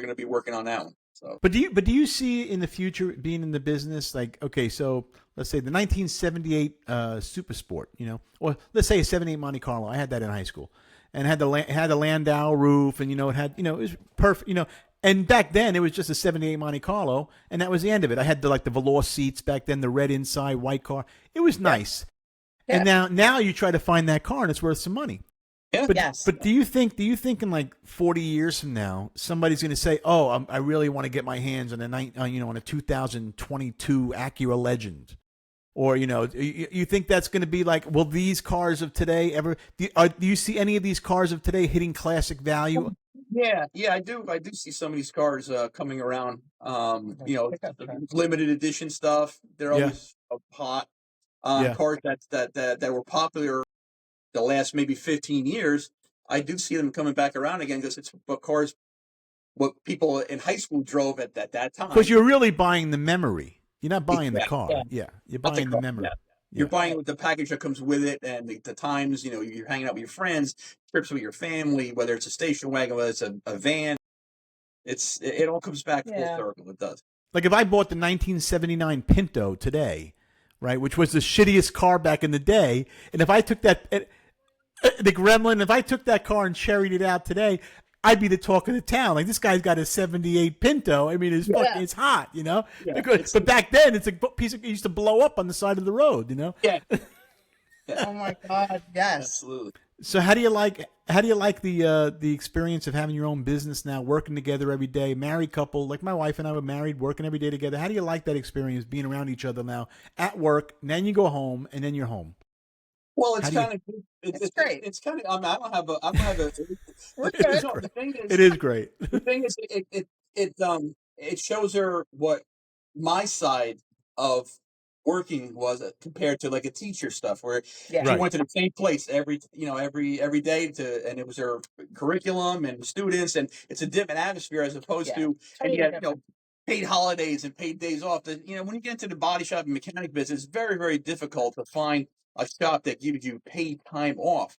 gonna be working on that one. So, but do you see in the future being in the business like, okay, so let's say the 1978 Super Sport, you know, or let's say a '78 Monte Carlo. I had that in high school, and it had a Landau roof, and it had it was perfect, And back then it was just a '78 Monte Carlo, and that was the end of it. I had the velour seats back then, the red inside, white car. It was nice. Yeah. And now you try to find that car, and it's worth some money. Yeah. But do you think in like 40 years from now somebody's going to say, "Oh, I really want to get my hands on a 2022 Acura Legend," or you think that's going to be like, will these cars of today ever? Do you see any of these cars of today hitting classic value? Yeah, I do see some of these cars coming around. Limited edition stuff. They're always hot. Cars that were popular the last maybe 15 years, I do see them coming back around again because it's what people in high school drove at that time. Because you're really buying the memory. You're not buying the car. Yeah. You're buying the memory. Yeah. You're buying the package that comes with it and the times, you're hanging out with your friends, trips with your family, whether it's a station wagon, whether it's a van. It all comes back full circle. It does. Like if I bought the 1979 Pinto today, right? Which was the shittiest car back in the day. And if I took the Gremlin, if I took that car and cherried it out today, I'd be the talk of the town. Like, this guy's got a '78 Pinto. I mean, it's hot, you know. Yeah, but back then, it's a piece of, it used to blow up on the side of the road, you know. Yeah. Oh my God, yes. Absolutely. So how do you like the experience of having your own business now, working together every day, married couple, like my wife and I were married, working every day together. How do you like that experience, being around each other now at work, and then you go home, and then you're home? Well, it's great. It's kind of. I don't have a. The thing is, It is great. The thing is, it shows her what my side of working was compared to like a teacher stuff, where she went to the same place every day and it was her curriculum and students, and it's a different atmosphere as opposed to, and you got, paid holidays and paid days off. When you get into the body shop and mechanic business, it's very, very difficult to find a shop that gives you paid time off.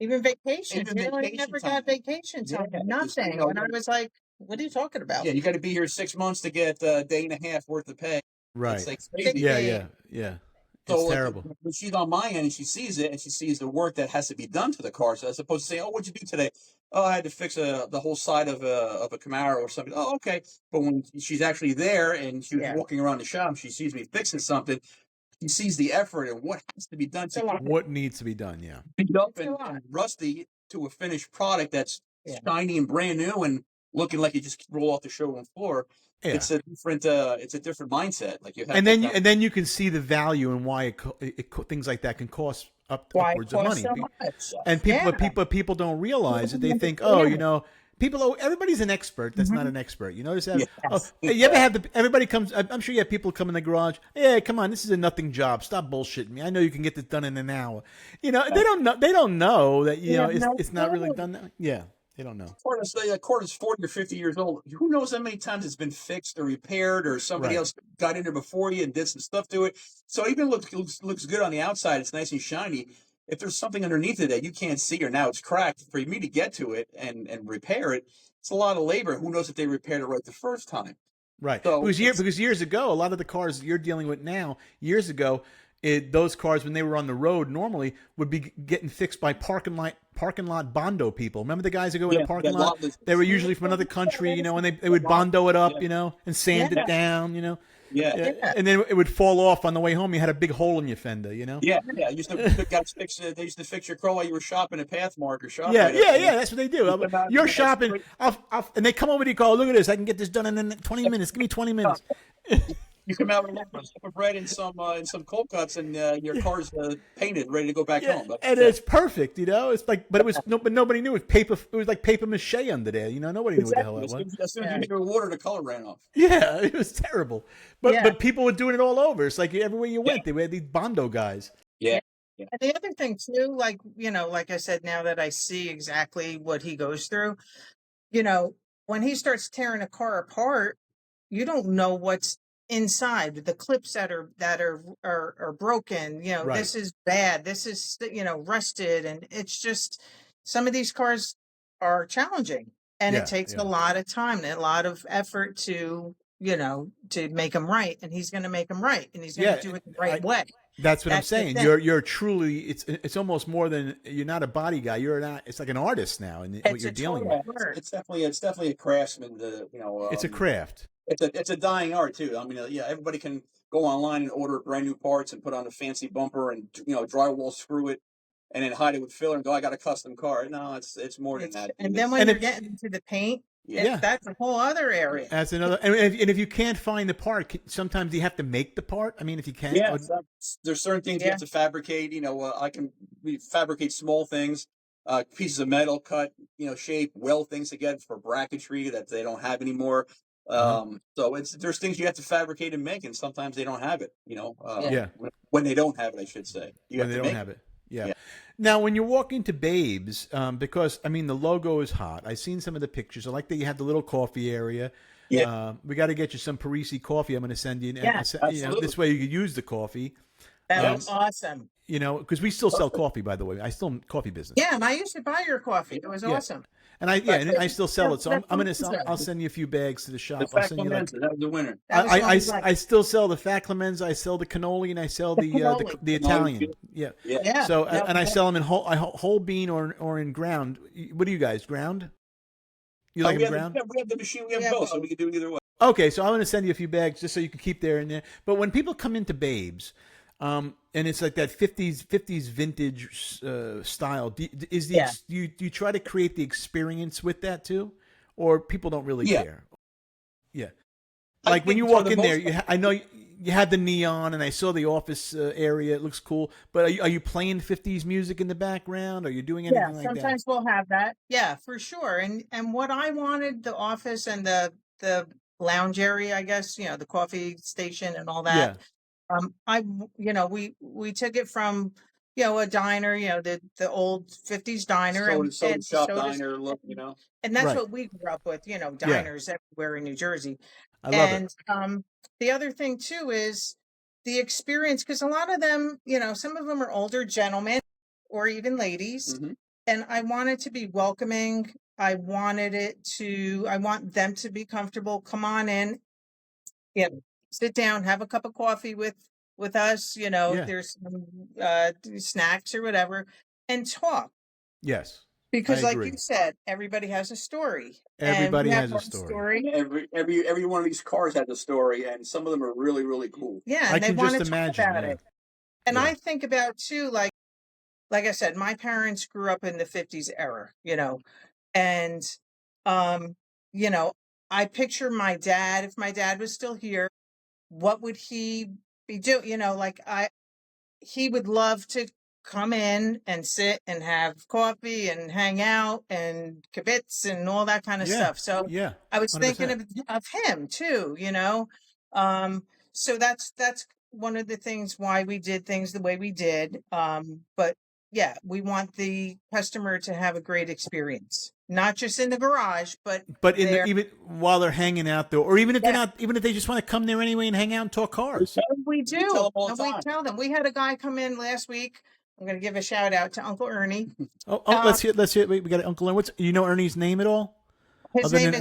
Even vacation. I never got vacation time. Nothing. And I was like, what are you talking about? Yeah, you got to be here 6 months to get a day and a half worth of pay. Right. It's like crazy. Yeah. It's terrible. But she's on my end, and she sees it, and she sees the work that has to be done to the car. So as opposed to saying, "Oh, what'd you do today?" "Oh, I had to fix the whole side of a Camaro or something." "Oh, okay." But when she's actually there and she was walking around the shop, she sees me fixing something. She sees the effort and what has to be done to what needs to be done. Yeah, beat up and rusty to a finished product that's shiny and brand new and looking like you just roll off the showroom floor. Yeah. It's a different mindset. Like you have, and then you can see the value and why things like that can cost upwards of money. So much. And people don't realize it. They think, everybody's an expert. That's not an expert. You notice that? Yes. You ever have everybody comes? I'm sure you have people come in the garage. Yeah, come on, this is a nothing job. Stop bullshitting me. I know you can get this done in an hour. They don't know. They don't know that it's not really done that. Yeah. They don't know. A car is 40 or 50 years old. Who knows how many times it's been fixed or repaired, or somebody else got in there before you and did some stuff to it. So even looks good on the outside. It's nice and shiny. If there's something underneath it that you can't see, or now it's cracked, for me to get to it and repair it, it's a lot of labor. Who knows if they repaired it right the first time? Right. So because years ago, a lot of the cars you're dealing with now, years ago, those cars, when they were on the road, normally would be getting fixed by parking lot bondo people. Remember the guys that go in the parking lot? They were usually from another country, and they would bondo it up, and sand it down, and then it would fall off on the way home. You had a big hole in your fender, Yeah. They used to fix your car while you were shopping at Pathmark or shopping. Yeah. That's what they do. You're shopping, and they come over to you, go, "Look at this! I can get this done in 20 minutes. Give me 20 minutes." You come out with a loaf of bread and some cold cuts, and your car's painted, ready to go back home. And it's perfect, It's like, but nobody knew it was paper. It was like paper mache under there, Nobody knew what the hell it was. As soon as you hit the water, the color ran off. Yeah, it was terrible. But people were doing it all over. It's like everywhere you went, they had these bondo guys. Yeah. And the other thing too, like I said, now that I see exactly what he goes through, when he starts tearing a car apart, you don't know what's inside, the clips that are broken. This is bad. This is rusted, and it's just, some of these cars are challenging, and it takes a lot of time and a lot of effort to make them right. And he's going to make them right, and he's going to do it the right way. That's what I'm saying. You're truly, it's almost more than, you're not a body guy. It's like an artist now, and what you're dealing with. It's definitely a craftsman. It's a craft. It's a dying art too. I mean, everybody can go online and order brand new parts and put on a fancy bumper and drywall screw it, and then hide it with filler and go, "I got a custom car." No, it's more than that. And then when you're getting into the paint, that's a whole other area. That's another. And if you can't find the part, sometimes you have to make the part. I mean, if you can't, there's certain things you have to fabricate. We fabricate small things, pieces of metal, cut, shape, weld things together for bracketry that they don't have anymore. So there's things you have to fabricate and make, and sometimes they don't have it. When they don't have it, I should say. When they don't have it. Yeah. Now, when you walk into Babes, because the logo is hot. I've seen some of the pictures. I like that you have the little coffee area. Yeah. We got to get you some Parisi coffee. I'm going to send you. This way you could use the coffee. That was awesome. You know, because we still sell coffee, by the way. I still coffee business. Yeah, and I used to buy your coffee. It was awesome. And I still sell it. So I'll send you a few bags to the shop. The I'll send you that was the winner. I still sell the fat clemenza. I sell the cannoli, and I sell the Italian. Yeah. So and I sell them in whole bean or in ground. What do you guys ground? You like them ground? We have the machine. We have both, so we can do it either way. Okay, so I'm going to send you a few bags just so you can keep there and there. But when people come into Babes, and it's like that 50s vintage style, do you try to create the experience with that too, or people don't really care? Yeah, like when you walk in there, I know you had the neon, and I saw the office area. It looks cool. But are you playing 50s music in the background? Are you doing anything like that? Yeah, sometimes we'll have that. Yeah, for sure. And what I wanted, the office and the lounge area, I guess, the coffee station and all that. We took it from, a diner, the old 50s diner shop diner look, and that's what we grew up with, diners everywhere in New Jersey. I love it. The other thing too is the experience, because a lot of them, some of them are older gentlemen or even ladies, and I wanted to be welcoming. I want them to be comfortable. Come on in, sit down, have a cup of coffee with us. There's some snacks or whatever, and talk. Yes, because like you said, everybody has a story. Everybody has a story. Every one of these cars has a story, and some of them are really, really cool. Yeah, and they want to talk about it. And I think about too, like I said, my parents grew up in the 50s era, and I picture my dad. If my dad was still here, what would he be doing? He would love to come in and sit and have coffee and hang out and kibitz and all that kind of stuff. So I was 100%. Thinking of him too, so that's one of the things why we did things the way we did. But yeah, we want the customer to have a great experience, not just in the garage, but even while they're hanging out there, or even if they're not, even if they just want to come there anyway and hang out and talk cars. We do. We tell them. We had a guy come in last week. I'm going to give a shout out to Uncle Ernie. Let's hear. We got Uncle Ernie. Ernie's name at all? His name is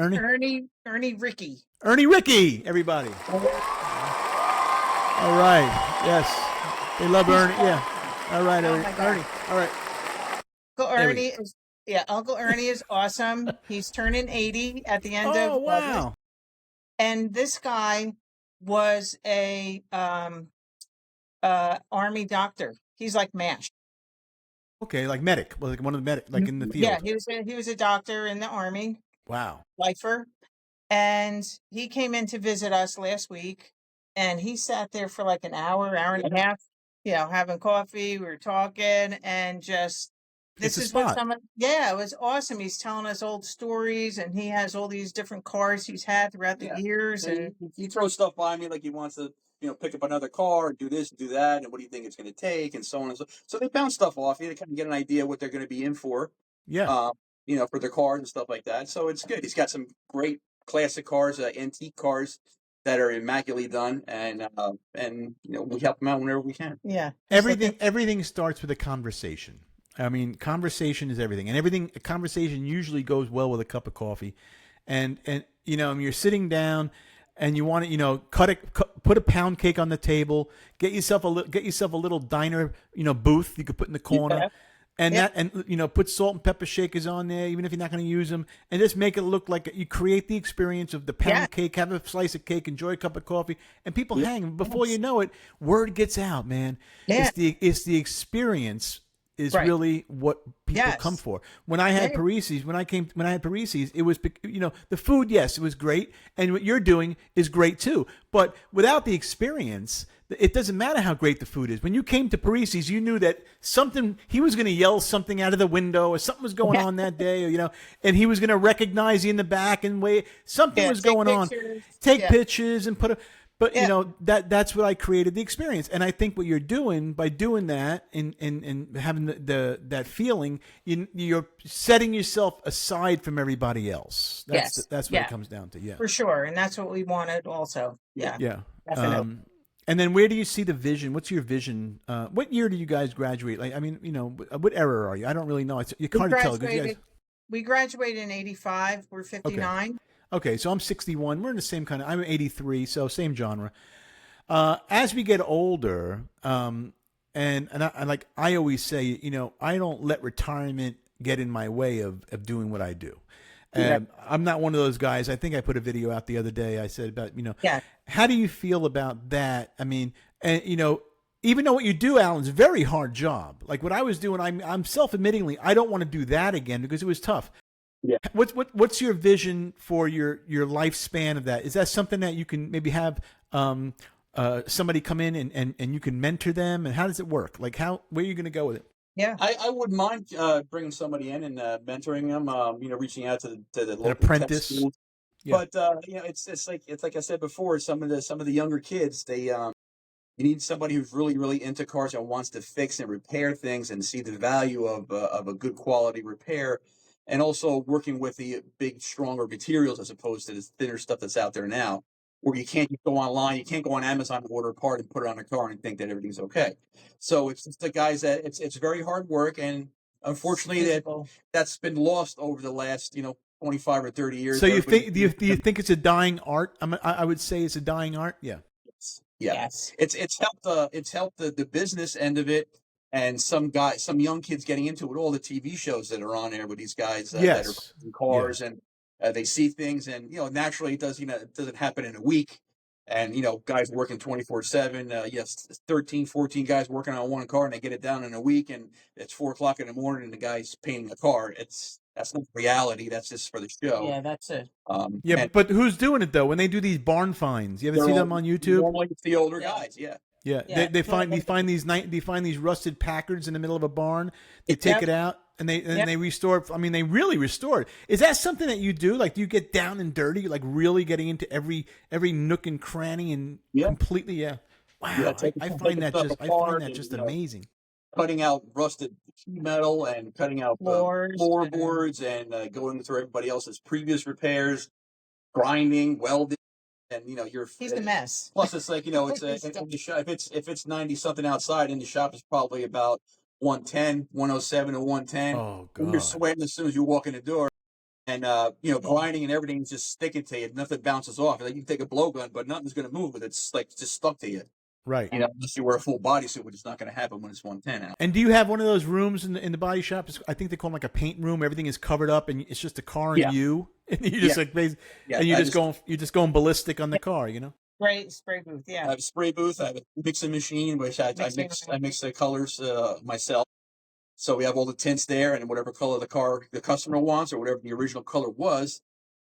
Ernie Ricky. Ernie Ricky, everybody. All right. Yes, they love Ernie. Yeah. All right, Ernie. All right. Uncle Ernie is awesome. He's turning 80 at the end of August. Wow. And this guy was a Army doctor. He's like MASH. Okay, like medic, like one of the medic, like in the field. Yeah, he was a doctor in the Army. Wow. Lifer. And he came in to visit us last week, and he sat there for like an hour and a half, having coffee. We were talking, and just this is what it was awesome. He's telling us old stories, and he has all these different cars he's had throughout the years, and he throws stuff by me like he wants to pick up another car, do this, do that, and what do you think it's going to take, and so on and so. So they bounce stuff off you to kind of get an idea what they're going to be in for. Yeah. For their cars and stuff like that. So it's good. He's got some great classic cars, antique cars that are immaculately done, and we help him out whenever we can. Yeah. Everything starts with a conversation. I mean, conversation is everything, and a conversation usually goes well with a cup of coffee, and you're sitting down. And you want to, put a pound cake on the table. Get yourself a little diner, booth you could put in the corner, and put salt and pepper shakers on there, even if you're not going to use them, and just make it look like you create the experience of the pound cake, have a slice of cake, enjoy a cup of coffee, and people hang. Before you know it, word gets out, man. Yeah. It's the experience. Is really what people come for. When I had Parisi's, when I had Parisi's, it was, the food, yes, it was great. And what you're doing is great too. But without the experience, it doesn't matter how great the food is. When you came to Parisi's, you knew that he was going to yell something out of the window, or something was going on that day, and he was going to recognize you in the back and something was going on. Take pictures and put But that's what I created the experience, and I think what you're doing by doing that and having that feeling, you're setting yourself aside from everybody else. That's what it comes down to. Yeah, for sure, and that's what we wanted also. Yeah. Definitely. And then where do you see the vision? What's your vision? What year do you guys graduate? Like, I mean, what era are you? I don't really know. It's hard to tell. 'Cause you guys... We graduated in 85. We're 59. Okay, so I'm 61. We're in the same kind of. I'm 83, so same genre. As we get older, and I always say, I don't let retirement get in my way of doing what I do. I'm not one of those guys. I think I put a video out the other day. I said about, how do you feel about that? I mean, and even though what you do, Alan, is a very hard job. Like what I was doing, I'm self-admittingly, I don't want to do that again because it was tough. Yeah. What's your vision for your lifespan of that? Is that something that you can maybe have somebody come in and you can mentor them? And how does it work? Like where are you going to go with it? Yeah, I wouldn't mind bringing somebody in and mentoring them. Reaching out to the local apprentice. Tech schools. Yeah. But it's like I said before. Some of the younger kids, they you need somebody who's really really into cars and wants to fix and repair things and see the value of a good quality repair, and also working with the big stronger materials as opposed to the thinner stuff that's out there now, where you can't just go online, you can't go on Amazon and order a part and put it on a car and think that everything's okay. So it's just the guys that it's very hard work, and unfortunately that's been lost over the last 25 or 30 years. So you think do you think it's a dying art? I would say it's a dying art. Yeah. Yes. It's helped the business end of it, and some young kids getting into it with all the TV shows that are on there with these guys that are in cars and. They see things, and naturally, it doesn't happen in a week. And guys working 24/7. Yes, 13, 14 guys working on one car, and they get it down in a week. And it's 4:00 in the morning, and the guy's painting a car. That's not reality. That's just for the show. Yeah, that's it. But who's doing it though? When they do these barn finds, you ever see them on YouTube? Normally, it's the older guys. Yeah. Yeah. They find these rusted Packards in the middle of a barn. They take it out. And they restore it. I mean, they really restore it. Is that something that you do? Like, do you get down and dirty, like really getting into every nook and cranny and completely? Yeah. Wow. Yeah, I find that just amazing. Cutting out rusted sheet metal and cutting out floorboards and going through everybody else's previous repairs, grinding, welding, and he's a mess. Plus, it's like it's in the shop. If it's 90 something outside, in the shop is probably about 110, 107 to 110. Oh, God. You're sweating as soon as you walk in the door. And, grinding and everything's just sticking to you. Nothing bounces off. Like you can take a blowgun, but nothing's going to move. It's like just stuck to you. Right. Unless you wear a full bodysuit, which is not going to happen when it's 110 out. And do you have one of those rooms in the body shop? I think they call them like a paint room. Everything is covered up, and it's just a car and you. And you just you're just going ballistic on the car, Spray booth, yeah. I have a spray booth. I have a mixing machine, which I mix the colors myself. So we have all the tints there, and whatever color the customer wants, or whatever the original color was,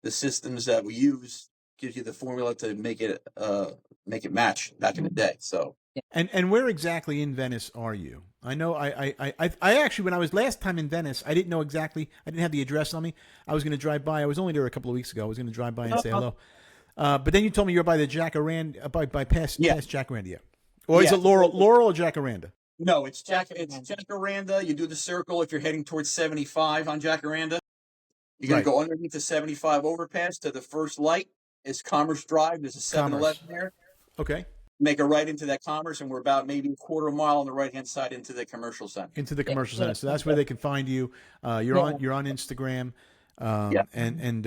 the systems that we use gives you the formula to make it match back in the day. So. And where exactly in Venice are you? I know I actually, when I was last time in Venice, I didn't know exactly. I didn't have the address on me. I was going to drive by. I was only there a couple of weeks ago. I was going to drive by and say hello. But then you told me you're by the Jacaranda, by past Jacaranda. Yeah. Or is it Laurel or Jacaranda? No, it's Jacaranda. You do the circle if you're heading towards 75 on Jacaranda. You're going to go underneath the 75 overpass to the first light. It's Commerce Drive. There's a 7-Eleven there. Okay. Make a right into that Commerce, and we're about maybe a quarter mile on the right-hand side into the commercial center. Into the commercial center. So that's where they can find you. You're on Instagram. And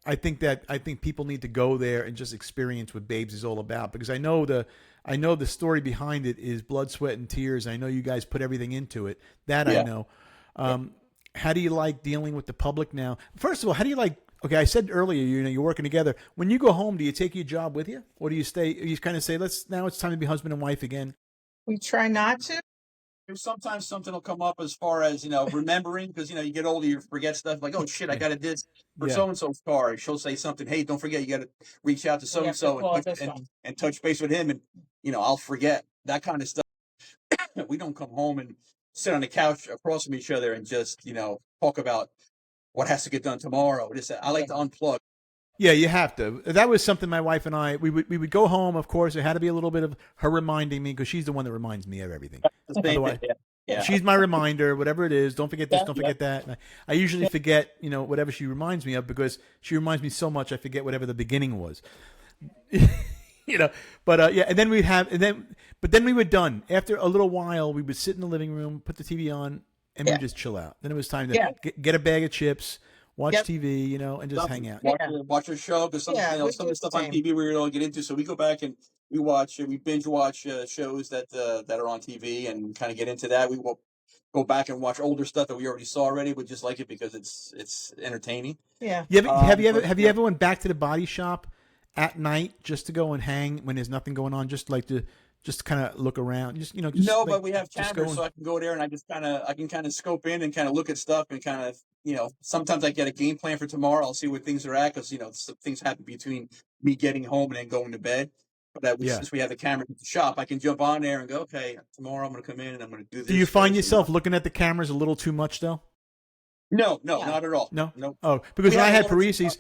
I think people need to go there and just experience what Babes is all about, because I know the story behind it is blood, sweat, and tears. I know you guys put everything into it. That I know. How do you like dealing with the public now? First of all, how do you like? Okay, I said earlier, you're working together. When you go home, do you take your job with you, or do you stay? You kind of say, now it's time to be husband and wife again. We try not to. Sometimes something will come up as far as, remembering, because, you get older, you forget stuff like, oh, shit, I got to do this for so-and-so's car. She'll say something, hey, don't forget, you got to reach out to so-and-so and touch base with him. And, I'll forget that kind of stuff. We don't come home and sit on the couch across from each other and just, talk about what has to get done tomorrow. I like to unplug. Yeah, you have to. That was something my wife and I, we would go home, of course. There had to be a little bit of her reminding me, because she's the one that reminds me of everything. She's my reminder, whatever it is. Don't forget this, don't forget that. And I usually forget, whatever she reminds me of, because she reminds me so much, I forget whatever the beginning was. Yeah, and then but then we were done. After a little while, we would sit in the living room, put the TV on, and we would just chill out. Then it was time to get a bag of chips, watch TV, and just hang out. Watch a show, because some of the stuff on TV we don't get into. So we go back and we binge watch shows that are on TV and kind of get into that. We will go back and watch older stuff that we already saw already. We just like it because it's entertaining. Yeah. Have you ever went back to the body shop at night just to go and hang when there's nothing going on, just kind of look around, but we have cameras, so I can go there and I can kind of scope in and kind of look at stuff and kind of, sometimes I get a game plan for tomorrow. I'll see where things are at, because some things happen between me getting home and then going to bed. But since we have the camera at the shop, I can jump on there and go, okay, tomorrow I'm going to come in and I'm going to do this. Do you find yourself looking at the cameras a little too much though? No, not at all. No. Oh, because when I had paresis,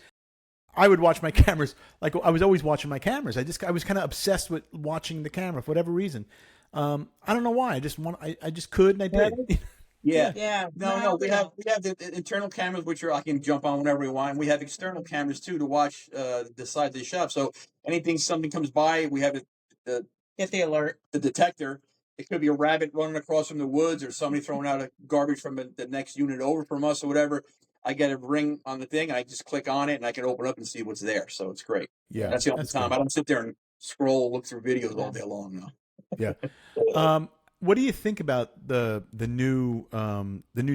I would watch my cameras. Like, I was always watching my cameras. I was kind of obsessed with watching the camera for whatever reason. I don't know why. I just could, and I did. Yeah. No. We have the internal cameras, which I can jump on whenever we want. We have external cameras too to watch the side of the shop. So something comes by, we have get the alert, the detector. It could be a rabbit running across from the woods, or somebody throwing out a garbage from the next unit over from us, or whatever. I get a ring on the thing, and I just click on it, and I can open up and see what's there. So it's great. Yeah, that's the only time. Good. I don't sit there and look through videos all day long. No. Yeah. What do you think about the new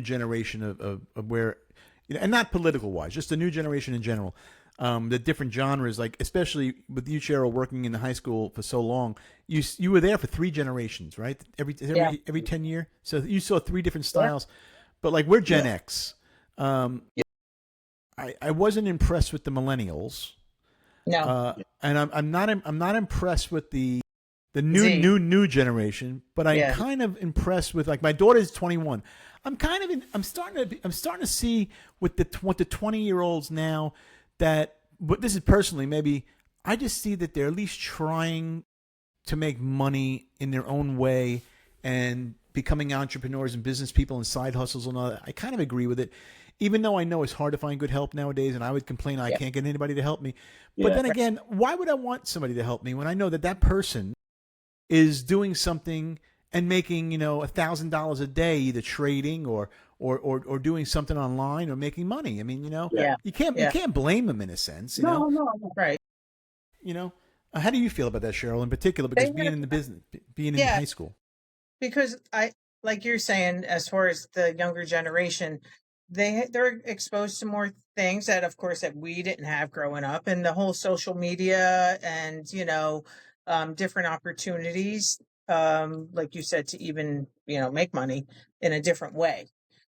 generation of where, and not political wise, just the new generation in general, the different genres, like especially with you, Cheryl, working in the high school for so long, you were there for 3 generations, right? Every 10 year, so you saw 3 different styles. But like, we're Gen X. I wasn't impressed with the millennials. No. And I'm not impressed with the new generation, but I'm kind of impressed with, like, my daughter's 21. I'm starting to see with the 20-year-olds now that, but this is personally, maybe I just see that they're at least trying to make money in their own way and becoming entrepreneurs and business people and side hustles and all that. I kind of agree with it, even though I know it's hard to find good help nowadays, and I would complain I can't get anybody to help me. But then again, why would I want somebody to help me when I know that person is doing something and making, $1,000 a day, either trading or doing something online or making money? I mean, you can't blame them in a sense. No, right. How do you feel about that, Cheryl, in particular? Because being in the business, being in high school. Because like you're saying, as far as the younger generation, they're exposed to more things that, of course, that we didn't have growing up, and the whole social media and different opportunities, like you said, to even make money in a different way.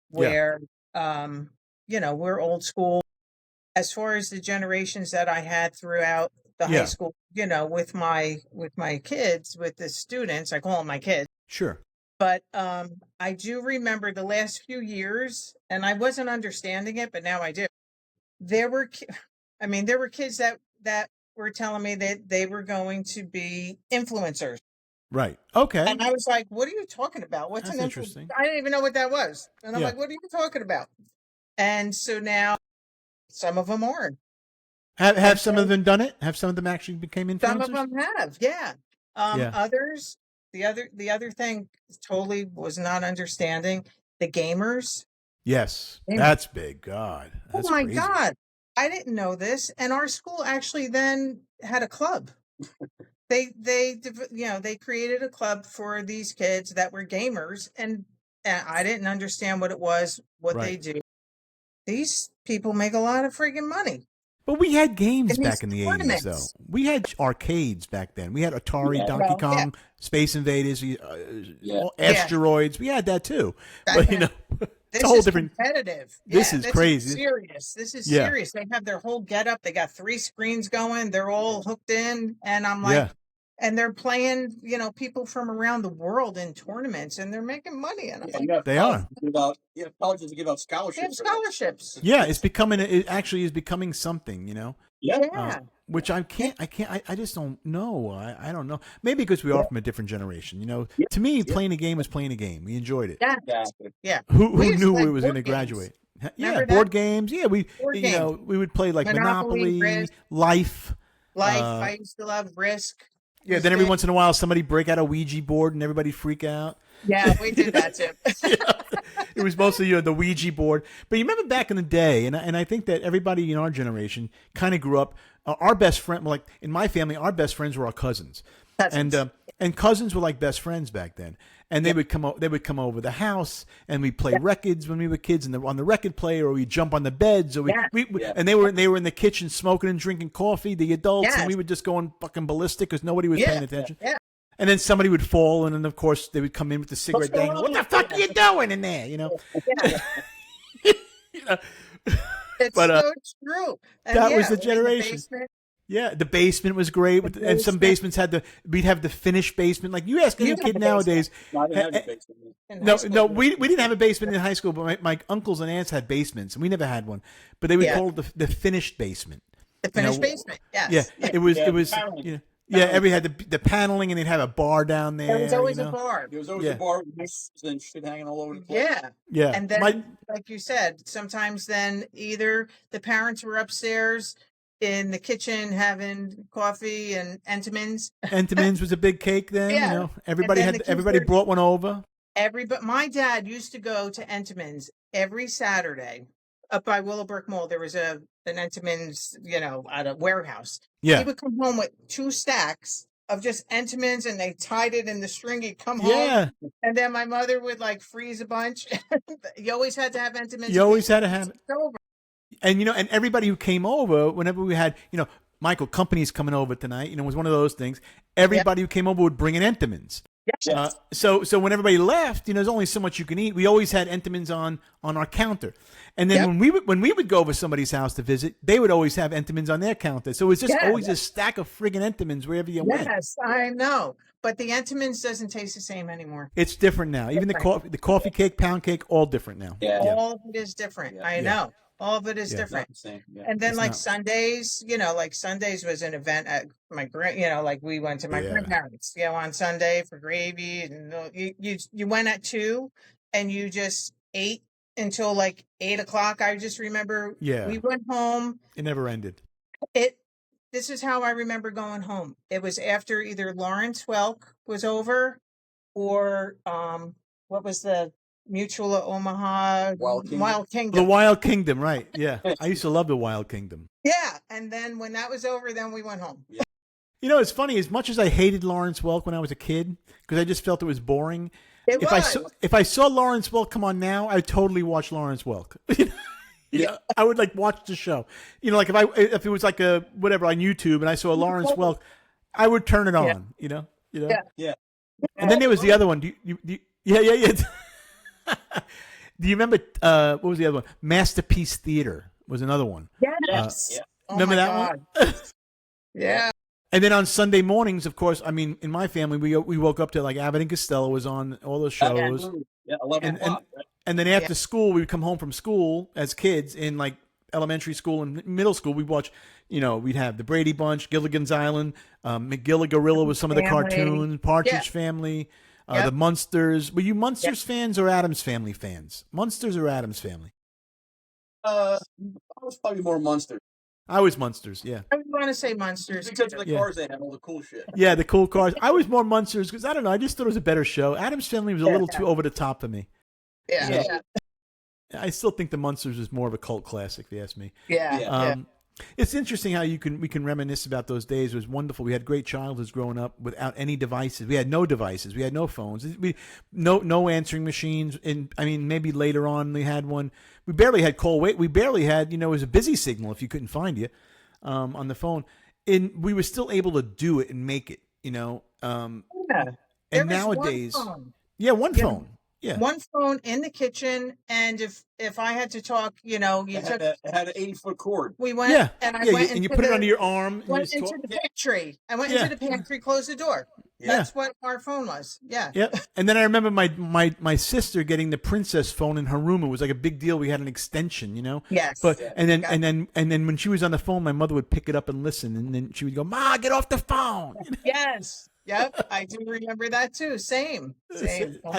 Where we're old school as far as the generations that I had throughout the high school. With my kids, with the students, I call them my kids. Sure. But I do remember the last few years, and I wasn't understanding it, but now I do. There were kids that were telling me that they were going to be influencers. Right. Okay. And I was like, what are you talking about? What's an influencer? I didn't even know what that was. And I'm like, what are you talking about? And so now some of them are. Have some of them done it? Have some of them actually became influencers? Some of them have, yeah. Others, the other thing totally was not understanding, the gamers. Yes, that's big. God. That's my crazy. God. I didn't know this. And our school actually then had a club. They created a club for these kids that were gamers, and I didn't understand what it was, they do. These people make a lot of freaking money. But we had games back in the 80s, though. We had arcades back then. We had Atari, Donkey Kong, Space Invaders, Asteroids. We had that too. But it's a whole different. Competitive. This is crazy. Serious. This is serious. They have their whole getup. They got 3 screens going. They're all hooked in, and I'm like, and they're playing, people from around the world in tournaments, and they're making money. And they are. Colleges give out scholarships. They have scholarships. Yeah, it actually is becoming something, Yeah. Which I just don't know. I don't know. Maybe because we are from a different generation, To me, playing a game was playing a game. We enjoyed it. Yeah. Who knew we was going to graduate? Yeah, board games. Yeah, we would play like Monopoly, Life. Life. I used to love Risk. Yeah, then every once in a while somebody break out a Ouija board and everybody freak out. Yeah, we did that too. It was mostly the Ouija board. But you remember back in the day, and I think that everybody in our generation kind of grew up. Our best friend, like in my family, our best friends were our cousins. And cousins were like best friends back then. And they would come over the house, and we'd play records when we were kids, and on the record player, or we'd jump on the beds, or and they were in the kitchen smoking and drinking coffee, the adults, and we would just go fucking ballistic because nobody was paying attention. Yeah. And then somebody would fall, and then of course they would come in with the cigarette dangling. What the fuck are you doing in there? You know. Yeah. It's so true. And that was the generation. Yeah, the basement was great, and some basements we'd have the finished basement. Like you ask any kid nowadays. I didn't have a basement. No, we didn't have a basement in high school, but my uncles and aunts had basements, and we never had one. But they would call it the finished basement. The finished basement, yes. Yeah, it was. Every had the paneling, and they'd have a bar down there. There was always a bar. There was always a bar with nice and shit hanging all over the place. Yeah. And then, like you said, sometimes then either the parents were upstairs in the kitchen having coffee and Entenmann's. Entenmann's was a big cake then. Yeah. You know, everybody brought one over. My dad used to go to Entenmann's every Saturday up by Willowbrook Mall. There was an Entenmann's, at a warehouse. Yeah. He would come home with 2 stacks of just Entenmann's, and they tied it in the string. He'd come home. Yeah. And then my mother would freeze a bunch. You always had to have Entenmann's. You always had to have it. Over. And and everybody who came over, whenever we had, Michael, company's coming over tonight, it was one of those things. Everybody who came over would bring an Entenmann's. Yes. So when everybody left, there's only so much you can eat. We always had Entenmann's on our counter. And then when we would go over somebody's house to visit, they would always have Entenmann's on their counter. So it was just always a stack of friggin' Entenmann's wherever you went. Yes, I know. But the Entenmann's doesn't taste the same anymore. It's different now. Even the coffee cake, pound cake, all different now. Yeah. All of it is different. I know. All of it is different. And then Sundays, Sundays was an event at my we went to my grandparents, on Sunday for gravy, and you went at 2 and you just ate until 8:00. I just remember we went home. It never ended. This is how I remember going home. It was after either Lawrence Welk was over or what was the Mutual of Omaha, Wild Kingdom. The Wild Kingdom, right. Yeah. I used to love the Wild Kingdom. Yeah. And then when that was over, then we went home. Yeah. It's funny, as much as I hated Lawrence Welk when I was a kid, because I just felt it was boring. If I saw Lawrence Welk come on now, I'd totally watch Lawrence Welk. I would watch the show. If it was like a whatever on YouTube and I saw Lawrence Welk, I would turn it on, Yeah. And then there was the other one. Yeah. Do you remember what was the other one? Masterpiece Theater was another one. Yes. Remember that one? Yeah. And then on Sunday mornings, of course, in my family, we woke up to Abbott and Costello was on all those shows. Yeah, 11 o'clock. And then after school, we would come home from school as kids in elementary school and middle school. We'd watch, we'd have the Brady Bunch, Gilligan's Island, McGill Gorilla was some of the cartoons, Partridge Family. The Munsters. Were you Munsters fans or Addams Family fans? Munsters or Addams Family? I was probably more Munsters. I was Munsters, yeah. I would want to say Munsters. Because of the cars they had, all the cool shit. Yeah, the cool cars. I was more Munsters because, I don't know, I just thought it was a better show. Addams Family was a little too over the top for me. Yeah. I still think the Munsters is more of a cult classic, if you ask me. Yeah. It's interesting how we can reminisce about those days. It was wonderful. We had great childhoods growing up without any devices. We had no devices. We had no phones. No answering machines. And maybe later on we had one. We barely had call wait. We barely had, it was a busy signal if you couldn't find you on the phone. And we were still able to do it and make it, And nowadays, one phone. Yeah. One phone in the kitchen, and if I had to talk, it had an 80-foot cord. We went, and I went, and you put it under your arm. Went into the pantry. I went into the pantry, closed the door. That's what our phone was. Yeah. Yep. And then I remember my sister getting the princess phone in her room. It was like a big deal. We had an extension, Yes. But and then when she was on the phone, my mother would pick it up and listen, and then she would go, "Ma, get off the phone." Yes. Yep, I do remember that too. Same. Oh I my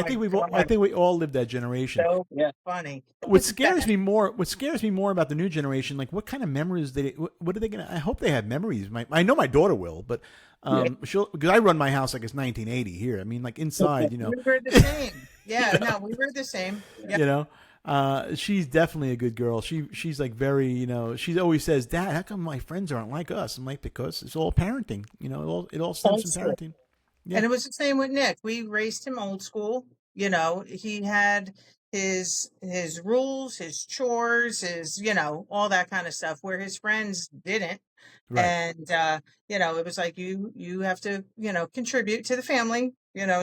think God. I think we all lived that generation. So Yeah. funny. What scares me more about the new generation, like what kind of memories what are they gonna? I hope they have memories. I know my daughter will, but she'll, because I run my house like it's 1980 here. I mean, like inside, We were the same. Yeah, no, we were the same. Yep. you know. She's definitely a good girl. She's like very, she always says, "Dad, how come my friends aren't like us?" I'm like, because it's all parenting. It all stems from parenting. Yeah. And it was the same with Nick. We raised him old school. He had his rules, his chores, his, all that kind of stuff where his friends didn't. Right. And it was like you have to, contribute to the family,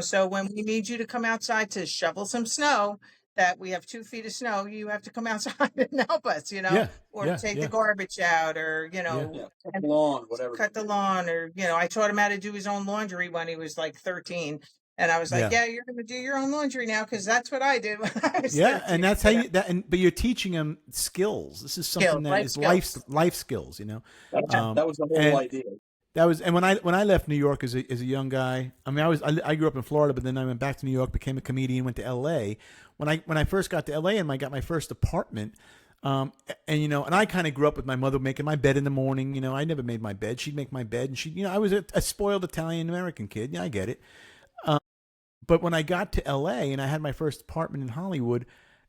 so when we need you to come outside to shovel some snow, that we have 2 feet of snow, you have to come outside and help us, Yeah. or Yeah. take Yeah. the garbage out, or Yeah, cut the lawn, whatever. cut the lawn, or I taught him how to do his own laundry when he was like 13, and I was like, Yeah. yeah, you're going to do your own laundry now, because that's what I did when I was Yeah, 13. and that's how but you're teaching them skills. This is something that life is skills. life skills, That was the whole and idea. That was, and when I left New York as a young guy, I mean, I grew up in Florida, but then I went back to New York, became a comedian, went to L.A. When I first got to L.A. and I got my first apartment, and I kind of grew up with my mother making my bed in the morning. I never made my bed; she'd make my bed, and she, I was a spoiled Italian American kid. Yeah, I get it. But when I got to L.A. and I had my first apartment in Hollywood,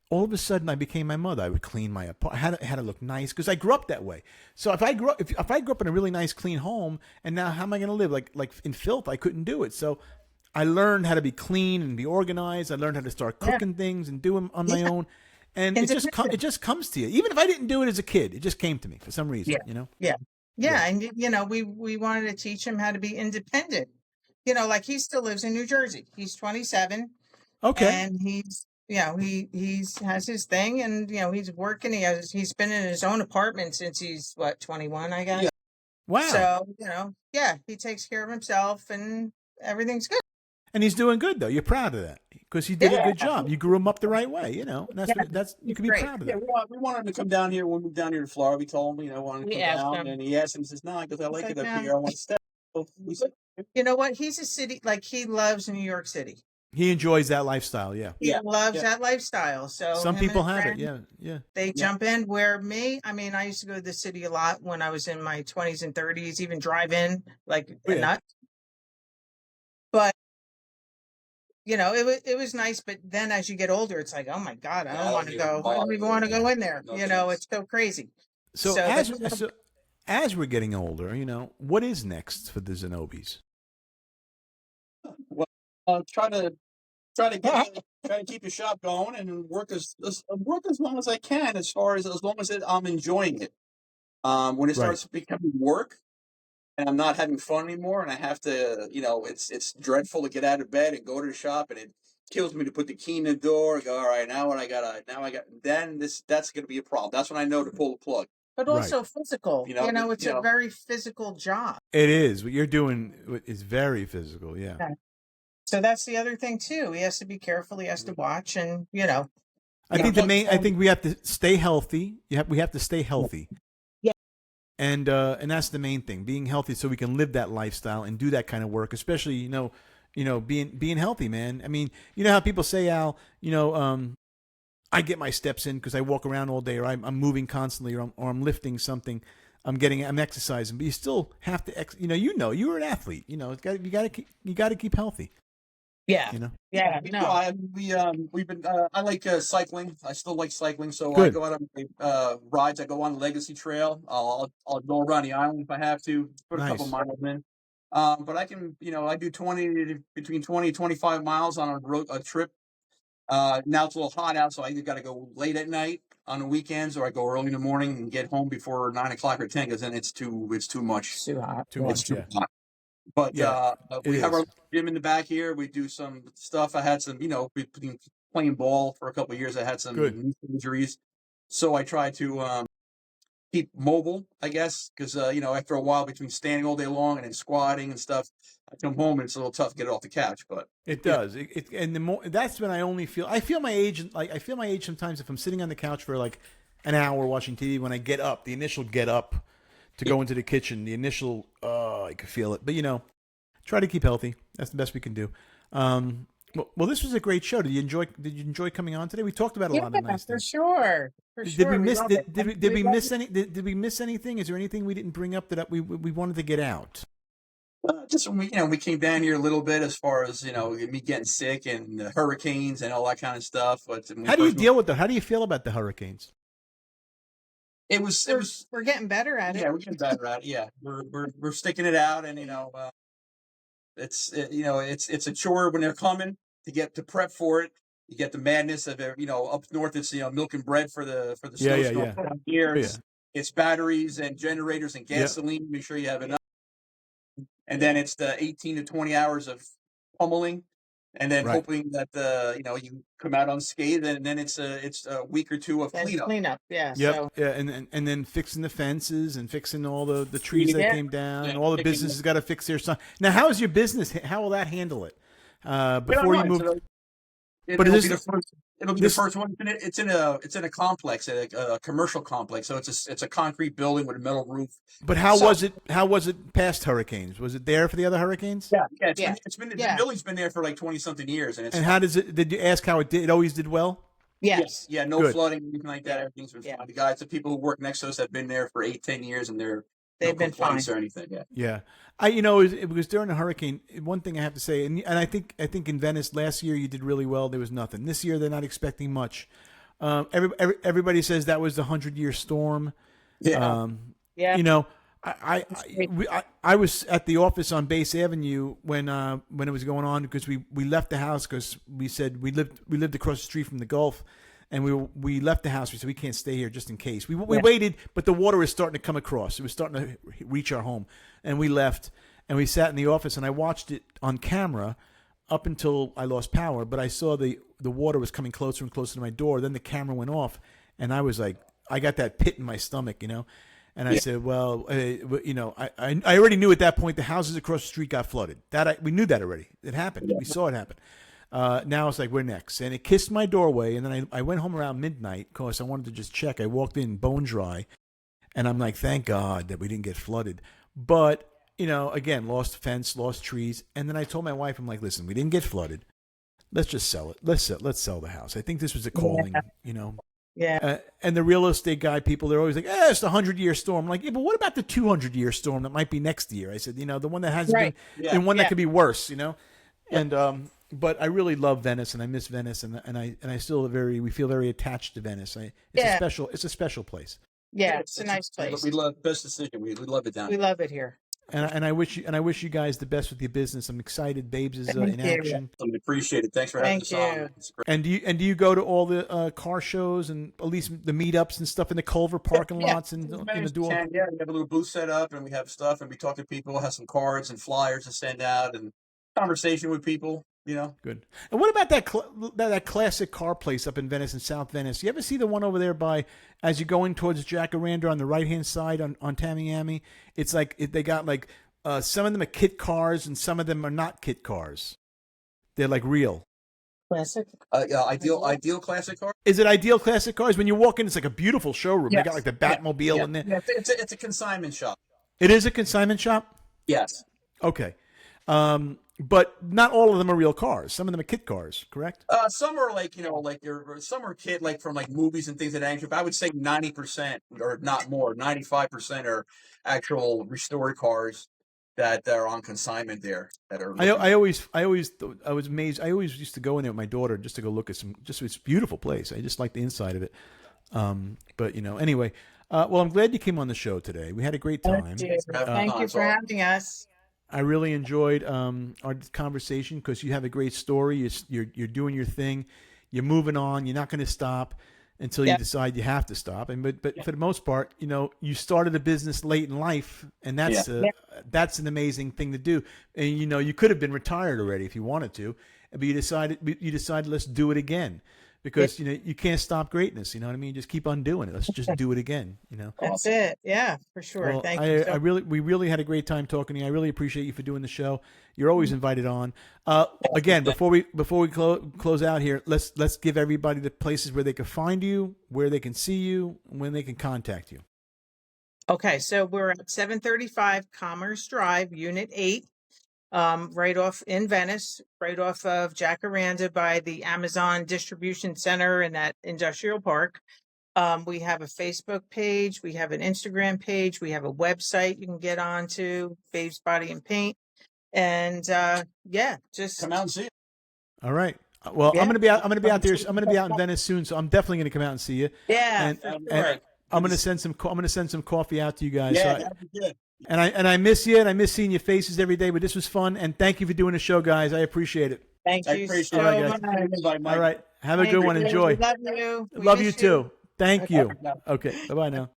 all of a sudden I became my mother. I would clean my apartment. I had to look nice because I grew up that way. So if I grew up in a really nice, clean home, and now how am I going to live like in filth? I couldn't do it. So I learned how to be clean and be organized. I learned how to start cooking things and do them on my own. And it just comes to you. Even if I didn't do it as a kid, it just came to me for some reason. Yeah. And we wanted to teach him how to be independent. Like he still lives in New Jersey. He's 27. Okay. And he's has his thing, and he's working. He's been in his own apartment since he's 21, I guess. Yeah. Wow. So he takes care of himself, and everything's good. And he's doing good though. You're proud of that because he did a good job. You grew him up the right way. And that's you can be proud of that. Yeah, we wanted him to come down here when we moved down here to Florida. We told him, wanted to come down, and he asked him. He says, "No, because I like it up here. I want to stay." We said, you know what? He's a city, like he loves New York City. He enjoys that lifestyle, yeah. He loves that lifestyle. So some people have it, yeah. They jump in. Where me, I mean, I used to go to the city a lot when I was in my 20s and 30s, even drive in like a nut. But it was nice. But then as you get older, it's like, oh my God, I don't want to go. I don't even want to go in there. It's so crazy. So as we're getting older, what is next for the Zenobis? Well, try to keep the shop going and work as long as I can, as long as I'm enjoying it. When it starts becoming work and I'm not having fun anymore, and I have to, it's dreadful to get out of bed and go to the shop, and it kills me to put the key in the door and go, all right, that's going to be a problem. That's when I know to pull the plug. But also physical, it's a very physical job. It is. What you're doing is very physical. Yeah. So that's the other thing too. He has to be careful. He has to watch, and I think we have to stay healthy. We have to stay healthy. Yeah. And that's the main thing, being healthy, so we can live that lifestyle and do that kind of work, especially being healthy, man. I mean, how people say, Al, I get my steps in because I walk around all day, or I'm moving constantly, or I'm lifting something. I'm exercising, but you still have to, you're an athlete. You got to keep healthy. Yeah. Yeah. No. We've been. I like cycling. I still like cycling, so Good. I go out on rides. I go on Legacy Trail. I'll go around the island if I have to. Put a couple miles in. But I can, I do between 20 and 25 miles on a trip. Now it's a little hot out, so I either got to go late at night on the weekends, or I go early in the morning and get home before 9 o'clock or 10, because then it's too much. It's too hot. It's too hot. But we have our gym in the back here. We do some stuff. I had some, between playing ball for a couple of years, I had some knee injuries. So I try to keep mobile, I guess, because, after a while between standing all day long and then squatting and stuff, I come home and it's a little tough to get off the couch. But it does. And the more, that's when I feel my age. Like I feel my age sometimes if I'm sitting on the couch for like an hour watching TV. When I get up, the initial get up to go into the kitchen, the initial, I could feel it. But Try to keep healthy. That's the best we can do. Well, this was a great show. Did you enjoy coming on today? We talked about a lot of nice for things. sure. For Did sure. we miss? love Did, it. did we, And did we love miss any? Did we miss anything? Is there anything we didn't bring up that we wanted to get out? Just when we came down here a little bit as far as me getting sick and hurricanes and all that kind of stuff. But when we How do you first deal with How do you feel about the hurricanes? It was We're getting better at it. yeah, we're getting better at it. Yeah, we're sticking it out, and it's a chore when they're coming to get to prep for it. You get the madness of it. Up north it's milk and bread for the snowstorm. Down here it's batteries and generators and gasoline. Make sure you have enough. And then it's the 18 to 20 hours of pummeling, and then hoping that you come out unscathed, and then it's a week or two of cleanup. Yeah. Yep. So. Yeah, and then fixing the fences and fixing all the trees that came down, and all the businesses got to fix their stuff. Now, how is your business? How will that handle it before you move? It'll be the first one. It's in a complex, a commercial complex. So it's a concrete building with a metal roof. But how was it past hurricanes? Was it there for the other hurricanes? Yeah. The building's been there for like 20-something years, and how does it? Did you ask how it did? It always did well. Yes. Yeah. No flooding, anything like that. Everything's been fine. The people who work next to us have been there for 8-10 years, and they've been fine or anything. Yeah. It was during the hurricane. One thing I have to say, and I think in Venice last year you did really well. There was nothing. This year they're not expecting much. Everybody says that was the 100-year storm. Yeah. I was at the office on Base Avenue when it was going on, because we left the house because we said we lived across the street from the Gulf. And we left the house. We said we can't stay here just in case. We waited, but the water was starting to come across. It was starting to reach our home, and we left. And we sat in the office, and I watched it on camera up until I lost power. But I saw the water was coming closer and closer to my door. Then the camera went off, and I was like, I got that pit in my stomach, And I said, well, I already knew at that point the houses across the street got flooded. We knew that already. It happened. We saw it happen. Now it's like, we're next. And it kissed my doorway, and then I went home around midnight because I wanted to just check. I walked in bone dry, and I'm like, thank God that we didn't get flooded. But, again, lost fence, lost trees. And then I told my wife, I'm like, listen, we didn't get flooded. Let's just sell it. Let's sell the house. I think this was a calling, Yeah. And the real estate guy people, they're always like, it's the 100-year storm. I'm like, yeah, but what about the 200-year storm that might be next year? I said, the one that hasn't been, and one that could be worse, And but I really love Venice, and I miss Venice, and I still we feel very attached to Venice. It's a special place. Yeah, it's a nice place. We love best decision. We love it down. We love it here. And I wish you guys the best with your business. I'm excited. Babes is in action. I appreciate it. Thanks for having us on. And do you go to all the car shows and at least the meetups and stuff in the Culver parking lots and in the door? Yeah, we have a little booth set up, and we have stuff, and we talk to people. Have some cards and flyers to send out, and conversation with people. Good. And what about that classic car place up in Venice, in South Venice? You ever see the one over there as you're going towards Jacaranda on the right hand side on Tamiami? It's like they got like some of them are kit cars and some of them are not kit cars. They're like real. Classic. Ideal classic car. Is it Ideal Classic Cars? When you walk in, it's like a beautiful showroom. Yes. They got like the Batmobile in there. Yeah, it's a consignment shop. It is a consignment shop? Yes. Okay. But not all of them are real cars. Some of them are kit cars, correct? Some are some are kit from movies and things of that nature. But I would say 90% or not more, 95% are actual restored cars that are on consignment there. That are. I was amazed. I always used to go in there with my daughter just to go look at it's a beautiful place. I just like the inside of it. But anyway. Well, I'm glad you came on the show today. We had a great time. Thank you for having us. I really enjoyed our conversation because you have a great story. You're doing your thing. You're moving on. You're not going to stop until you decide you have to stop. But for the most part, you started a business late in life, and that's an amazing thing to do. And you could have been retired already if you wanted to, but you decided let's do it again. Because you can't stop greatness, you know what I mean? Just keep on doing it. Let's just do it again, That's it. Yeah, for sure. Well, Thank you. We really had a great time talking to you. I really appreciate you for doing the show. You're always invited on. Again, before we close out here, let's give everybody the places where they can find you, where they can see you, when they can contact you. Okay, so we're at 735 Commerce Drive, Unit 8. right off in Venice, right off of Jacaranda by the Amazon Distribution Center in that industrial park. We have a Facebook page, we have an Instagram page, we have a website you can get onto, Babe's Body and Paint. And yeah, just Come out and see it. All right. Well, Yeah. I'm gonna be out. I'm gonna be out there. I'm gonna be out in Venice soon, so I'm definitely gonna come out and see you. yeah, And, for That'd be sure. great. I'm gonna send some. I'm gonna send some coffee out to you guys. Yeah, So that'd be good. I miss you, and I miss seeing your faces every day. But this was fun, and thank you for doing the show, guys. I appreciate it. Thank I you appreciate so it. much. Mike. All right. Have a Thank good one. you. Enjoy. We love you. We Love you miss too. Thank you. Okay. Okay. Bye bye now.